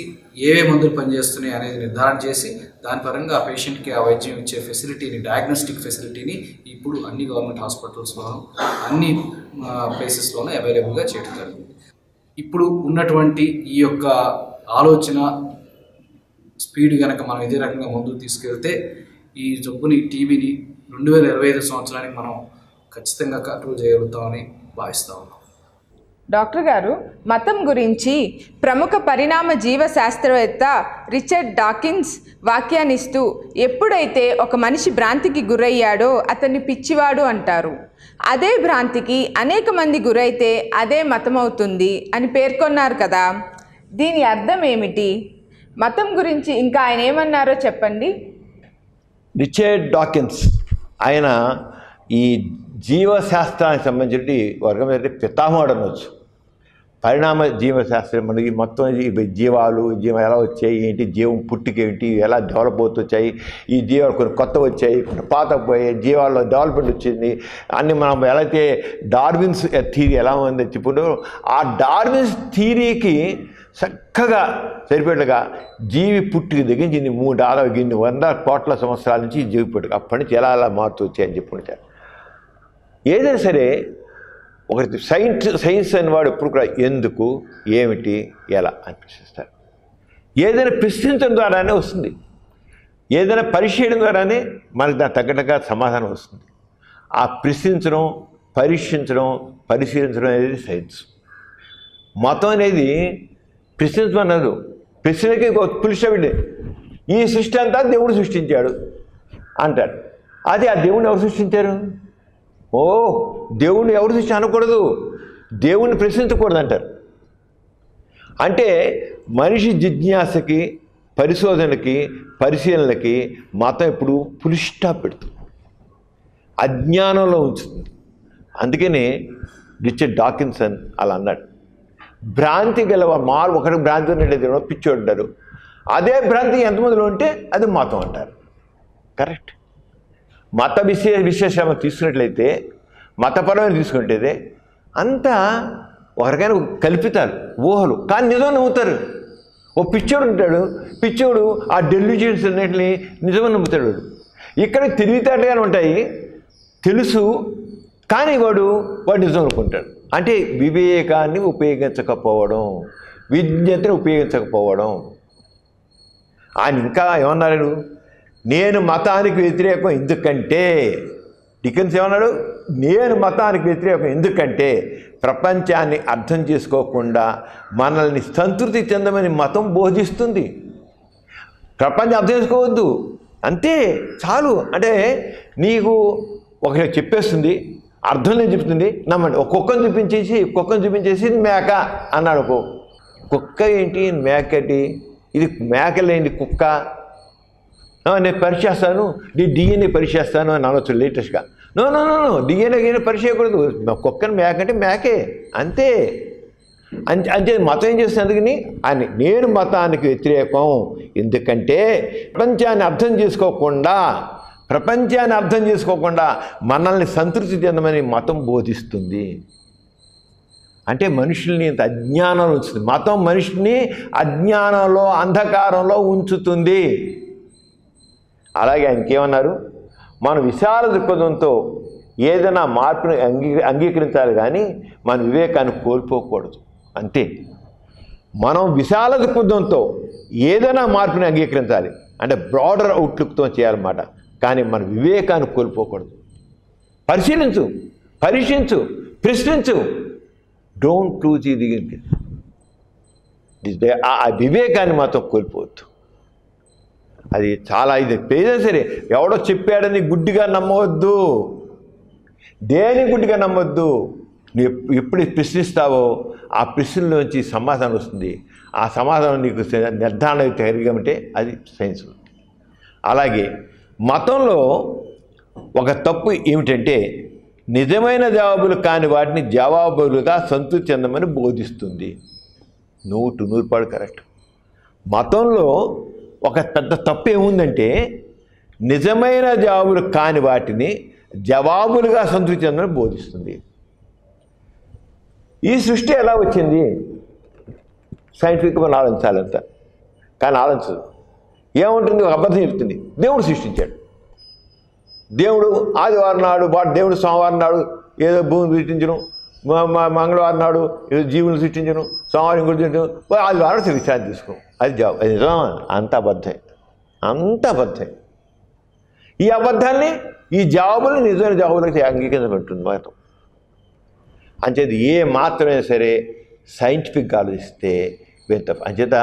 [SPEAKER 10] ఏవే మందులు పనిచేస్తున్నాయి అనేది నిర్ధారణ చేసి దాని పరంగా ఆ పేషెంట్కి ఆ వైద్యం ఇచ్చే ఫెసిలిటీని, డయాగ్నోస్టిక్ ఫెసిలిటీని ఇప్పుడు అన్ని గవర్నమెంట్ హాస్పిటల్స్లోనూ అన్ని ప్లేసెస్లోనూ అవైలబుల్గా చేయడం జరుగుతుంది. ఇప్పుడు ఉన్నటువంటి ఈ యొక్క ఆలోచన స్పీడ్ కనుక మనం ఇదే రకంగా ముందుకు తీసుకెళ్తే ఈ జబ్బుని, టీబీని 2025 సంవత్సరానికి మనం ఖచ్చితంగా కంట్రోల్ చేయగలుగుతామని భావిస్తా ఉన్నాం.
[SPEAKER 2] డాక్టర్ గారు, మతం గురించి ప్రముఖ పరిణామ జీవ శాస్త్రవేత్త రిచర్డ్ డాకిన్స్ వ్యాఖ్యానిస్తూ, ఎప్పుడైతే ఒక మనిషి భ్రాంతికి గురయ్యాడో అతన్ని పిచ్చివాడు అంటారు. అదే భ్రాంతికి అనేక మంది గురైతే అదే మతం అవుతుంది అని పేర్కొన్నారు కదా. దీని అర్థం ఏమిటి? మతం గురించి ఇంకా ఆయన ఏమన్నారో చెప్పండి.
[SPEAKER 1] రిచర్డ్ డాకిన్స్ ఆయన ఈ జీవశాస్త్రానికి సంబంధించి వర్గం ఏంటంటే పితామహుడు అనవచ్చు. పరిణామ జీవశాస్త్రం మనకి మొత్తం జీవాలు ఎలా వచ్చాయి, ఏంటి జీవం పుట్టుకేంటి, ఎలా డెవలప్ అవుతూ వచ్చాయి, ఈ జీవాలు కొన్ని కొత్త వచ్చాయి, కొన్ని పాత పోయాయి, జీవాల్లో డెవలప్మెంట్ వచ్చింది అన్ని మనం ఎలా అయితే డార్విన్స్ థియరీ ఎలా ఉంది ఇప్పుడు ఆ డార్విన్స్ థియరీకి చక్కగా సరిపేట్టుగా జీవి పుట్టుక దగ్గర నుంచి 3,100 కోట్ల సంవత్సరాల నుంచి జీవి పుట్టుక అప్పటి నుంచి ఎలా మారుతూ వచ్చాయని చెప్పుకుంటారు. ఏదైనా సరే ఒకటి సైన్స్ అనేవాడు ఎప్పుడు కూడా ఎందుకు, ఏమిటి, ఎలా అని ప్రశ్నిస్తారు. ఏదైనా ప్రశ్నించడం ద్వారానే వస్తుంది, ఏదైనా పరిశీలన ద్వారానే మనకు దాని తగ్గట్టుగా సమాధానం వస్తుంది. ఆ ప్రశ్నించడం, పరీక్షించడం, పరిశీలించడం అనేది సైన్స్. మతం అనేది ప్రశ్నించమన్నారు. ప్రశ్నకి పులిష్టపడి ఈ సృష్టి అంతా దేవుడు సృష్టించాడు అంటాడు. అది ఆ దేవుడిని ఎవరు సృష్టించారు? ఓ దేవుణ్ణి ఎవరు సృష్టి అనకూడదు, దేవుణ్ణి ప్రశ్నించకూడదు అంటారు. అంటే మనిషి జిజ్ఞాసకి, పరిశోధనకి, పరిశీలనకి మతం ఇప్పుడు పులిష్టా పెడుతుంది, అజ్ఞానంలో ఉంచుతుంది. అందుకని రిచర్డ్ డాకిన్సన్ అలా అన్నాడు. భ్రాంతి గల ఒకటి భ్రాంతి ఉన్నట్లయితే పిచ్చోడు అంటారు. అదే భ్రాంతి ఎంతమందిలో ఉంటే అది మతం అంటారు. కరెక్ట్. మత విశేషం తీసుకున్నట్లయితే, మతపరమైన తీసుకుంటే అంతా ఒకరికైనా కల్పితాలు, ఊహలు, కానీ నిజం నమ్ముతారు. ఓ పిచ్చోడు ఉంటాడు, పిచ్చోడు ఆ డెల్యూజన్స్ అన్నింటినీ నిజమని నమ్ముతాడు. ఇక్కడ తెలివితేటగానే ఉంటాయి, తెలుసు, కానీ వాడు నిజం అనుకుంటాడు. అంటే వివేకాన్ని ఉపయోగించకపోవడం, విజ్ఞతను ఉపయోగించకపోవడం. ఆయన ఇంకా ఏమన్నాడు? నేను మతానికి వ్యతిరేకం ఎందుకంటే, డికెన్స్ ఏమన్నాడు? నేను మతానికి వ్యతిరేకం ఎందుకంటే ప్రపంచాన్ని అర్థం చేసుకోకుండా మనల్ని సంతృప్తి చెందమని మతం బోధిస్తుంది. ప్రపంచం అర్థం చేసుకోవద్దు, అంతే చాలు. అంటే నీకు ఒకటి చెప్పేస్తుంది, అర్థం లేదు చెప్తుంది, నమ్మండి. ఒక కుక్కను చూపించేసి మేక అన్నాడు. కుక్క ఏంటి, మేకటి, ఇది మేకలేండి కుక్క, నేను పరీక్ష చేస్తాను, డిఎన్ఏ పరీక్ష చేస్తాను అని అనవచ్చు లేటెస్ట్గా. నో డిఎన్ఏ పరీక్ష చేయకూడదు, కుక్కని మేక అంటే మేకే, అంతే. అంటే మతం ఏం చేస్తుంది? అందుకని అని నేను మతానికి వ్యతిరేకం ఎందుకంటే ప్రపంచాన్ని అర్థం చేసుకోకుండా మనల్ని సంతృప్తి చెందమని మతం బోధిస్తుంది. అంటే మనుషుల్ని ఇంత అజ్ఞానంలో ఉంచుతుంది. మతం మనిషిని అజ్ఞానంలో, అంధకారంలో ఉంచుతుంది. అలాగే ఇంకేమన్నారు? మనం విశాల దృక్పథంతో ఏదైనా మార్పుని అంగీకరించాలి, కానీ మన వివేకాన్ని కోల్పోకూడదు, అంతే. మనం విశాల దృక్పథంతో ఏదైనా మార్పుని అంగీకరించాలి, అంటే బ్రాడర్ అవుట్లుక్తో చేయాలన్నమాట, కానీ మన వివేకాన్ని కోల్పోకూడదు. పరిశీలించు, పరీక్షించు, ప్రశ్నించు, డోంట్ లూజ్ ఆ వివేకాన్ని మాత్రం కోల్పోవద్దు. అది చాలా ఏదైనా సరే ఎవడో చెప్పాడని గుడ్డిగా నమ్మవద్దు, దేని గుడ్డిగా నమ్మొద్దు. నువ్వు ఎప్పుడు ప్రశ్నిస్తావో ఆ ప్రశ్నలోంచి సమాధానం వస్తుంది. ఆ సమాధానం నీకు నిర్ధారణ కలిగామంటే అది సైన్స్. అలాగే మతంలో ఒక తప్పు ఏమిటంటే నిజమైన జవాబులు కాని వాటిని జవాబులుగా సంతృప్తి చెందమని బోధిస్తుంది. 100% కరెక్ట్. మతంలో ఒక పెద్ద తప్పు ఏముందంటే నిజమైన జవాబులు కాని వాటిని జవాబులుగా సంతృప్తి చెందమని బోధిస్తుంది. ఈ సృష్టి ఎలా వచ్చింది? సైంటిఫిక్గా మనం ఆలోచించాలంత, కానీ ఆలోచించదు. ఏముంటుంది? ఒక అబద్ధం చెప్తుంది. దేవుడు సృష్టించాడు. దేవుడు ఆదివారం నాడు దేవుడు సోమవారం నాడు ఏదో భూమిని సృష్టించను, మంగళవారం నాడు ఏదో జీవులు సృష్టించను, సోమవారం ఇంకోటి సృష్టించను, ఆదివారం విశ్రాంతి తీసుకోం. అది జవాబు. అది నిజమా? అంత అబద్ధం, అంత అబద్ధం. ఈ అబద్ధాన్ని, ఈ జవాబులు నిజమైన జవాబులకి అంగీకరించబడుతుంది మతం. అంచేది ఏ మాత్రమే సరే సైంటిఫిక్గా ఆలోచిస్తే వెంత అంచేత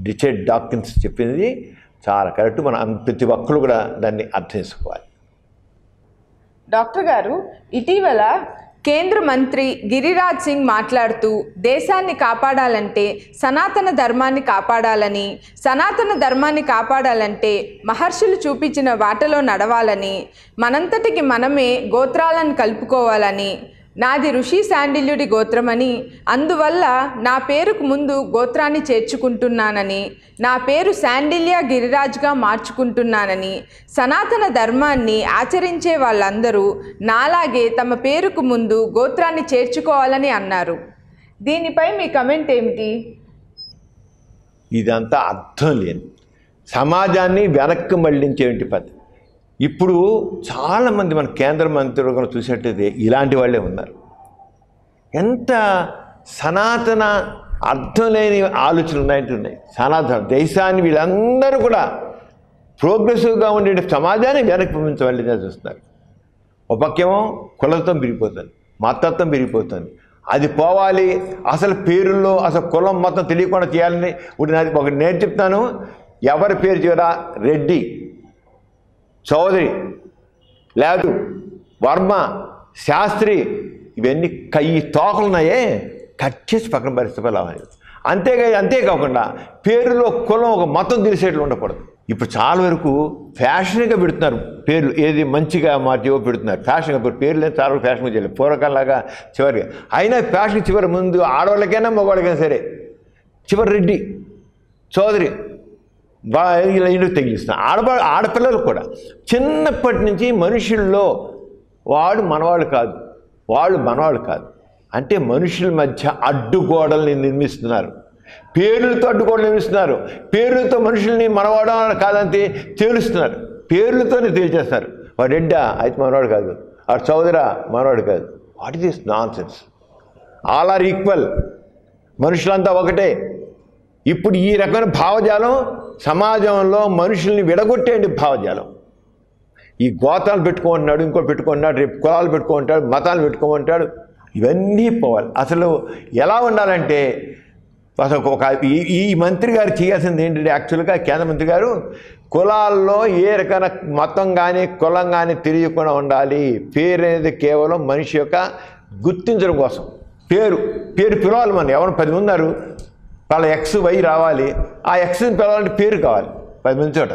[SPEAKER 1] రిచర్డ్ డాకిన్స్ చెప్పింది చాలా కరెక్ట్. మనం ప్రతి ఒక్కరు కూడా దాన్ని అర్థం చేసుకోవాలి.
[SPEAKER 2] డాక్టర్ గారు, ఇటీవల కేంద్ర మంత్రి గిరిరాజ్ సింగ్ మాట్లాడుతూ దేశాన్ని కాపాడాలంటే సనాతన ధర్మాన్ని కాపాడాలని, సనాతన ధర్మాన్ని కాపాడాలంటే మహర్షులు చూపించిన వాటలో నడవాలని, మనంతటికి మనమే గోత్రాలను కలుపుకోవాలని, నాది ఋషి శాండిల్యుడి గోత్రమని, అందువల్ల నా పేరుకు ముందు గోత్రాన్ని చేర్చుకుంటున్నానని, నా పేరు శాండిల్య గిరిరాజ్గా మార్చుకుంటున్నానని, సనాతన ధర్మాన్ని ఆచరించే వాళ్ళందరూ నాలాగే తమ పేరుకు ముందు గోత్రాన్ని చేర్చుకోవాలని అన్నారు. దీనిపై మీ కమెంట్ ఏమిటి?
[SPEAKER 1] ఇదంతా అర్థం లేని సమాజాన్ని వెనక్కి మళ్లించేటి పద్ధతి. ఇప్పుడు చాలామంది మన కేంద్ర మంత్రులు చూసినట్టయితే ఇలాంటి వాళ్ళే ఉన్నారు. ఎంత సనాతన అర్థం లేని ఆలోచనలు ఉన్నాయంటున్నాయి. సనాతన దేశాన్ని వీళ్ళందరూ కూడా ప్రోగ్రెసివ్గా ఉండే సమాజాన్ని వెనక్కి పంపించవాళ్ళని చూస్తున్నారు. ఒక పక్కేమో కులత్వం పెరిగిపోతుంది, మతత్వం పెరిగిపోతుంది. అది పోవాలి. అసలు పేరుల్లో అసలు కులం మొత్తం తెలియకుండా చేయాలని ఒకటి నేను చెప్తాను. ఎవరి పేరు చివరా రెడ్డి, చౌదరి, లేదు వర్మ, శాస్త్రి, ఇవన్నీ కయ్యి తోకలున్నాయే కట్ చేసి పక్కన పరిస్థితి లావాలి. అంతేకాకుండా పేరులో కులం ఒక మతం తెలిసేట్లు ఉండకూడదు. ఇప్పుడు చాలా వరకు ఫ్యాషన్గా పెడుతున్నారు పేర్లు, ఏది మంచిగా మార్చేవో పెడుతున్నారు ఫ్యాషన్గా. ఇప్పుడు పేర్లు చాలా ఫ్యాషన్గా చేయలేదు పూర్వకాలంలాగా చివరిగా. అయినా ఫ్యాషన్ చివరి ముందు ఆడవాళ్ళకైనా మగవాళ్ళకైనా సరే చివరి రెడ్డి, చౌదరి ఇలా ఇల్లు తగిలిస్తున్నారు. ఆడపిల్లలు కూడా చిన్నప్పటి నుంచి మనుషుల్లో వాడు మనవాళ్ళు కాదు, వాళ్ళు మనవాళ్ళు కాదు అంటే మనుషుల మధ్య అడ్డుగోడల్ని నిర్మిస్తున్నారు. పేర్లతో అడ్డుగోడలు నిర్మిస్తున్నారు. పేర్లతో మనుషుల్ని మనవాడు కాదంతే తేలుస్తున్నారు. పేర్లతోనే తేల్చేస్తారు. వాడు రెడ్డా అయితే మనవాడు కాదు, వాడు చౌదరా మనవాడు కాదు. What is this nonsense? All are equal, మనుషులంతా ఒకటే. ఇప్పుడు ఈ రకమైన భావజాలం సమాజంలో మనుషుల్ని విడగొట్టేంటి భావజాలం. ఈ గోతాలు పెట్టుకుంటున్నాడు, ఇంకో పెట్టుకుంటున్నాడు, రేపు కులాలు పెట్టుకుంటాడు, మతాలు పెట్టుకోమంటాడు. ఇవన్నీ పోవాలి. అసలు ఎలా ఉండాలంటే అసలు ఈ మంత్రి గారు చేయాల్సింది ఏంటంటే యాక్చువల్గా కేంద్ర మంత్రి గారు కులాల్లో ఏ రకమైన మతం కానీ కులం కానీ తెలియకుండా ఉండాలి. పేరు అనేది కేవలం మనిషి యొక్క గుర్తించడం కోసం. పేరు పిలవాలి. మనం ఎవరు 10 మంది ఉన్నారు, వాళ్ళ ఎక్స్ వై రావాలి. ఆ ఎక్స్ని పిలవాలంటే పేరు కావాలి 10 మంది చోట.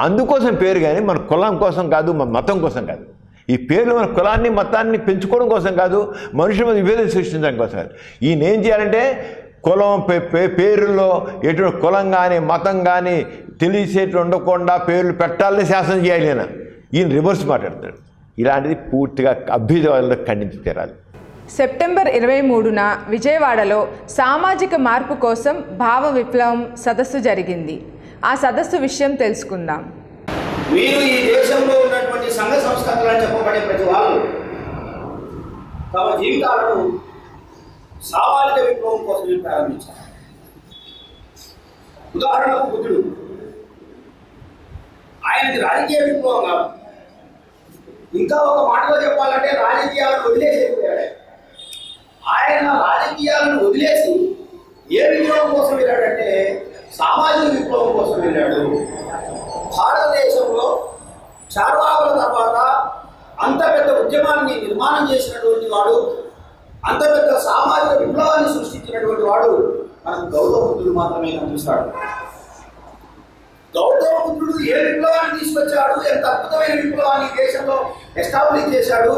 [SPEAKER 1] అందుకోసం పేరు, కానీ మన కులం కోసం కాదు, మన మతం కోసం కాదు. ఈ పేర్లు మన కులాన్ని మతాన్ని పెంచుకోవడం కోసం కాదు, మనుషుల మీద విభేదం సృష్టించడం కోసం కాదు. ఈయన ఏం చేయాలంటే కులం పేరుల్లో ఎటువంటి కులం కానీ మతం కానీ తెలిసేట్లు ఉండకుండా పేర్లు పెట్టాలని శాసనం చేయాలి. ఈయన రివర్స్ మాట్లాడతాడు. ఇలాంటిది పూర్తిగా అభ్యుదయాలను ఖండించి తీరాలి.
[SPEAKER 2] సెప్టెంబర్ 23న విజయవాడలో సామాజిక మార్పు కోసం భావ విప్లవం సదస్సు జరిగింది. ఆ సదస్సు విషయం తెలుసుకుందాం.
[SPEAKER 11] మీరు ఈ దేశంలో ఉన్నటువంటి సంఘ సంస్కృతులను చెప్పబడే ప్రతి వాళ్ళు తమ జీవితాలను సామాజిక విప్లవం కోసం ప్రారంభించారు. ఉదాహరణకు బుద్ధుడు, ఆయనది రాజకీయ విప్లవం కాదు. ఇంకా ఒక మాటలో చెప్పాలంటే రాజకీయాలను వదిలేసేపోయాడు. ఆయన రాజకీయాలను వదిలేసి ఏ విప్లవం కోసం వెళ్ళాడంటే సామాజిక విప్లవం కోసం వెళ్ళాడు. భారతదేశంలో చార్వాకుల తర్వాత అంత పెద్ద ఉద్యమాన్ని నిర్మాణం చేసినటువంటి వాడు, అంత పెద్ద సామాజిక విప్లవాన్ని సృష్టించినటువంటి వాడు మనకు గౌతమ బుద్ధుడు మాత్రమే కనిపిస్తాడు. గౌతమ బుద్ధుడు ఏ విప్లవాన్ని తీసుకొచ్చాడు, ఎంత అద్భుతమైన విప్లవాన్ని దేశంలో ఎస్టాబ్లిష్ చేశాడు,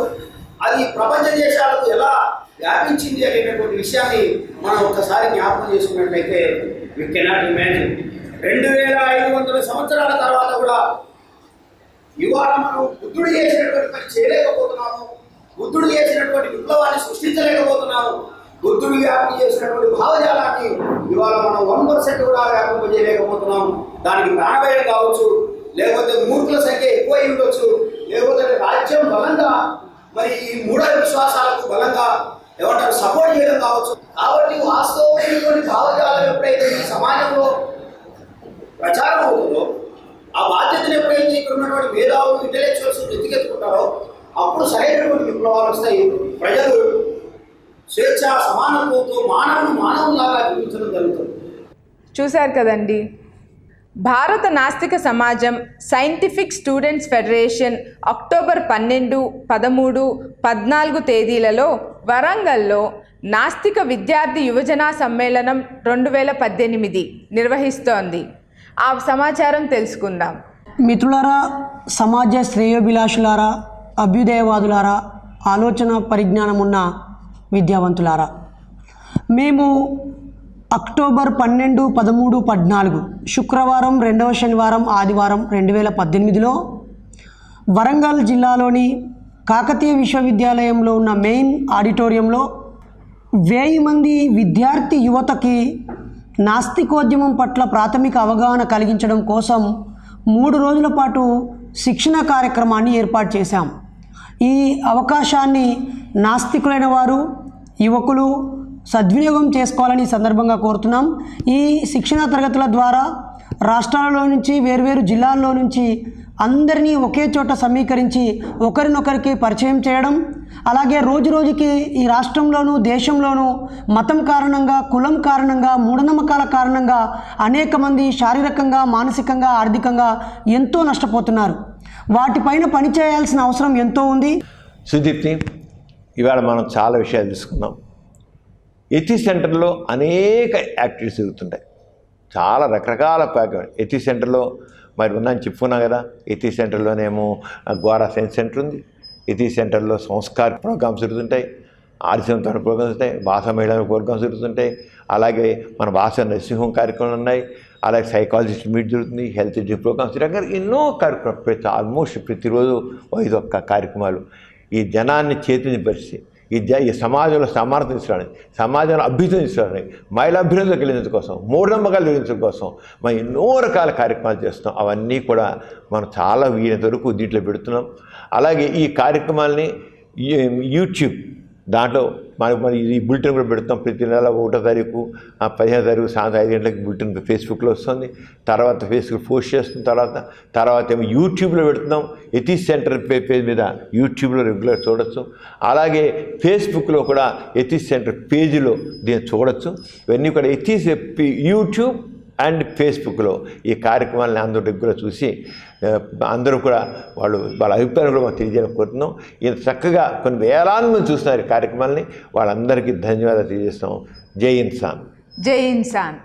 [SPEAKER 11] అది ప్రపంచ దేశాలకు ఎలా వ్యాపించింది అనేటటువంటి విషయాన్ని మనం ఒకసారి జ్ఞాపకం చేసుకున్నట్లయితే వి కెనాట్ ఇమాజిన్. 2500 సంవత్సరాల తర్వాత కూడా ఇవాళ మనం బుద్ధుడు చేసినటువంటి పని చేయలేకపోతున్నాము, బుద్ధుడు చేసినటువంటి విప్లవాన్ని సృష్టించలేకపోతున్నాము. బుద్ధుడు వ్యాప్తి చేసినటువంటి భావజాలాన్ని ఇవాళ మనం 1% కూడా వ్యాపింపజేయలేకపోతున్నాం. దానికి ప్రాణభయం కావచ్చు, లేకపోతే మూర్ఖుల సంఖ్య ఎక్కువ ఉండొచ్చు, లేకపోతే రాజ్యం బలంగా మరి ఈ మూఢ విశ్వాసాలకు బలంగా ఏమంటారు సపోర్ట్ చేయడం కావచ్చు. కాబట్టి వాస్తవమైనటువంటి భావజాలం ఎప్పుడైతే ఈ సమాజంలో ప్రచారం అవుతుందో, ఆ బాధ్యతను ఎప్పుడైతే ఇక్కడ ఉన్నటువంటి మేధావులు ఇంటెలెక్చువల్స్ ఎత్తికెత్తుకుంటారో అప్పుడు సరైనటువంటి విప్లవాలు వస్తాయి. ప్రజలు స్వేచ్ఛ సమానత్వంతో మానవులాగా జీవించడం జరుగుతుంది.
[SPEAKER 2] చూశారు కదండి, భారత నాస్తిక సమాజం సైంటిఫిక్ స్టూడెంట్స్ ఫెడరేషన్ అక్టోబర్ 12, 13, 14 తేదీలలో వరంగల్లో నాస్తిక విద్యార్థి యువజన సమ్మేళనం 2018 నిర్వహిస్తోంది. ఆ సమాచారం తెలుసుకుందాం.
[SPEAKER 12] మిత్రులారా, సమాజ శ్రేయోభిలాషులారా, అభ్యుదయవాదులారా, ఆలోచన పరిజ్ఞానం ఉన్న విద్యావంతులారా, మేము అక్టోబర్ 12, 13, 14 శుక్రవారం, 2వ శనివారం, ఆదివారం 2018లో వరంగల్ జిల్లాలోని కాకతీయ విశ్వవిద్యాలయంలో ఉన్న మెయిన్ ఆడిటోరియంలో 1000 మంది విద్యార్థి యువతకి నాస్తికోద్యమం పట్ల ప్రాథమిక అవగాహన కలిగించడం కోసం 3 రోజుల పాటు శిక్షణ కార్యక్రమాన్ని ఏర్పాటు చేశాం. ఈ అవకాశాన్ని నాస్తికులైన వారు, యువకులు సద్వినియోగం చేసుకోవాలని ఈ సందర్భంగా కోరుతున్నాం. ఈ శిక్షణ తరగతుల ద్వారా రాష్ట్రాలలో నుంచి, వేర్వేరు జిల్లాల్లో నుంచి అందరినీ ఒకే చోట సమీకరించి ఒకరినొకరికి పరిచయం చేయడం, అలాగే రోజు రోజుకి ఈ రాష్ట్రంలోనూ దేశంలోనూ మతం కారణంగా, కులం కారణంగా, మూఢనమ్మకాల కారణంగా అనేక మంది శారీరకంగా, మానసికంగా, ఆర్థికంగా ఎంతో నష్టపోతున్నారు. వాటిపైన పనిచేయాల్సిన అవసరం ఎంతో ఉంది.
[SPEAKER 1] సుదీప్తి, ఇవాళ మనం చాలా విషయాలు తీసుకున్నాం. ఎథీ సెంటర్లో అనేక యాక్టివిటీస్ జరుగుతుంటాయి, చాలా రకరకాల ఎథీ సెంటర్లో మరి ఉందని చెప్పుకున్నాం కదా. ఎథీ సెంటర్లోనేమో గోరా సైన్స్ సెంటర్ ఉంది, ఎథీ సెంటర్లో సంస్కార ప్రోగ్రామ్స్ జరుగుతుంటాయి, ఆర్యసంతాన ప్రోగ్రామ్స్ ఉంటాయి, భాష మహిళా ప్రోగ్రామ్స్ జరుగుతుంటాయి, అలాగే మన భాష నరసింహం కార్యక్రమాలు ఉన్నాయి, అలాగే సైకాలజిస్ట్ మీట్ జరుగుతుంది, హెల్త్ ఎడ్యూ ప్రోగ్రామ్స్, రకరకాల ఎన్నో కార్యక్రమాలు ఆల్మోస్ట్ ప్రతిరోజు 5 కార్యక్రమాలు ఈ జనాన్ని చైతన్యపరిచి ఈ సమాజంలో సమానత తీసుకురావడానికి, సమాజంలో అభ్యుదయం తీసుకురావడానికి, మహిళా అభ్యుదయం కలిగించడం కోసం, మూఢనమ్మకాలు కలిగించడం కోసం మనం ఎన్నో రకాల కార్యక్రమాలు చేస్తున్నాం. అవన్నీ కూడా మనం చాలా వీలైనంత వరకు దీంట్లో పెడుతున్నాం. అలాగే ఈ కార్యక్రమాలని యూట్యూబ్ దాంట్లో మరి ఈ బులెటిన్ కూడా పెడుతాం. ప్రతి నెల 1వ తారీఖు, 15వ తారీఖు సాయంత్రం 5 గంటలకు బులెటిన్ ఫేస్బుక్లో వస్తుంది. తర్వాత ఫేస్బుక్ పోస్ట్ చేస్తున్న తర్వాత ఏమో యూట్యూబ్లో పెడుతున్నాం. ఎథీ సెంటర్ పేజ్ మీద యూట్యూబ్లో రెగ్యులర్ చూడొచ్చు. అలాగే ఫేస్బుక్లో కూడా ఎథీ సెంటర్ పేజీలో దీన్ని చూడొచ్చు. ఇవన్నీ కూడా యూట్యూబ్ అండ్ ఫేస్బుక్లో ఈ కార్యక్రమాలను అందరూ రెగ్యులర్ చూసి అందరూ కూడా వాళ్ళ అభిప్రాయం కూడా మాకు తెలియజేయాలని కోరుతున్నాం. ఇంత చక్కగా కొన్ని వేలాది మంది చూస్తున్నారు ఈ కార్యక్రమాలని. వాళ్ళందరికీ ధన్యవాదాలు తెలియజేస్తాం. జై ఇన్సాన్.
[SPEAKER 2] జై ఇన్సాన్.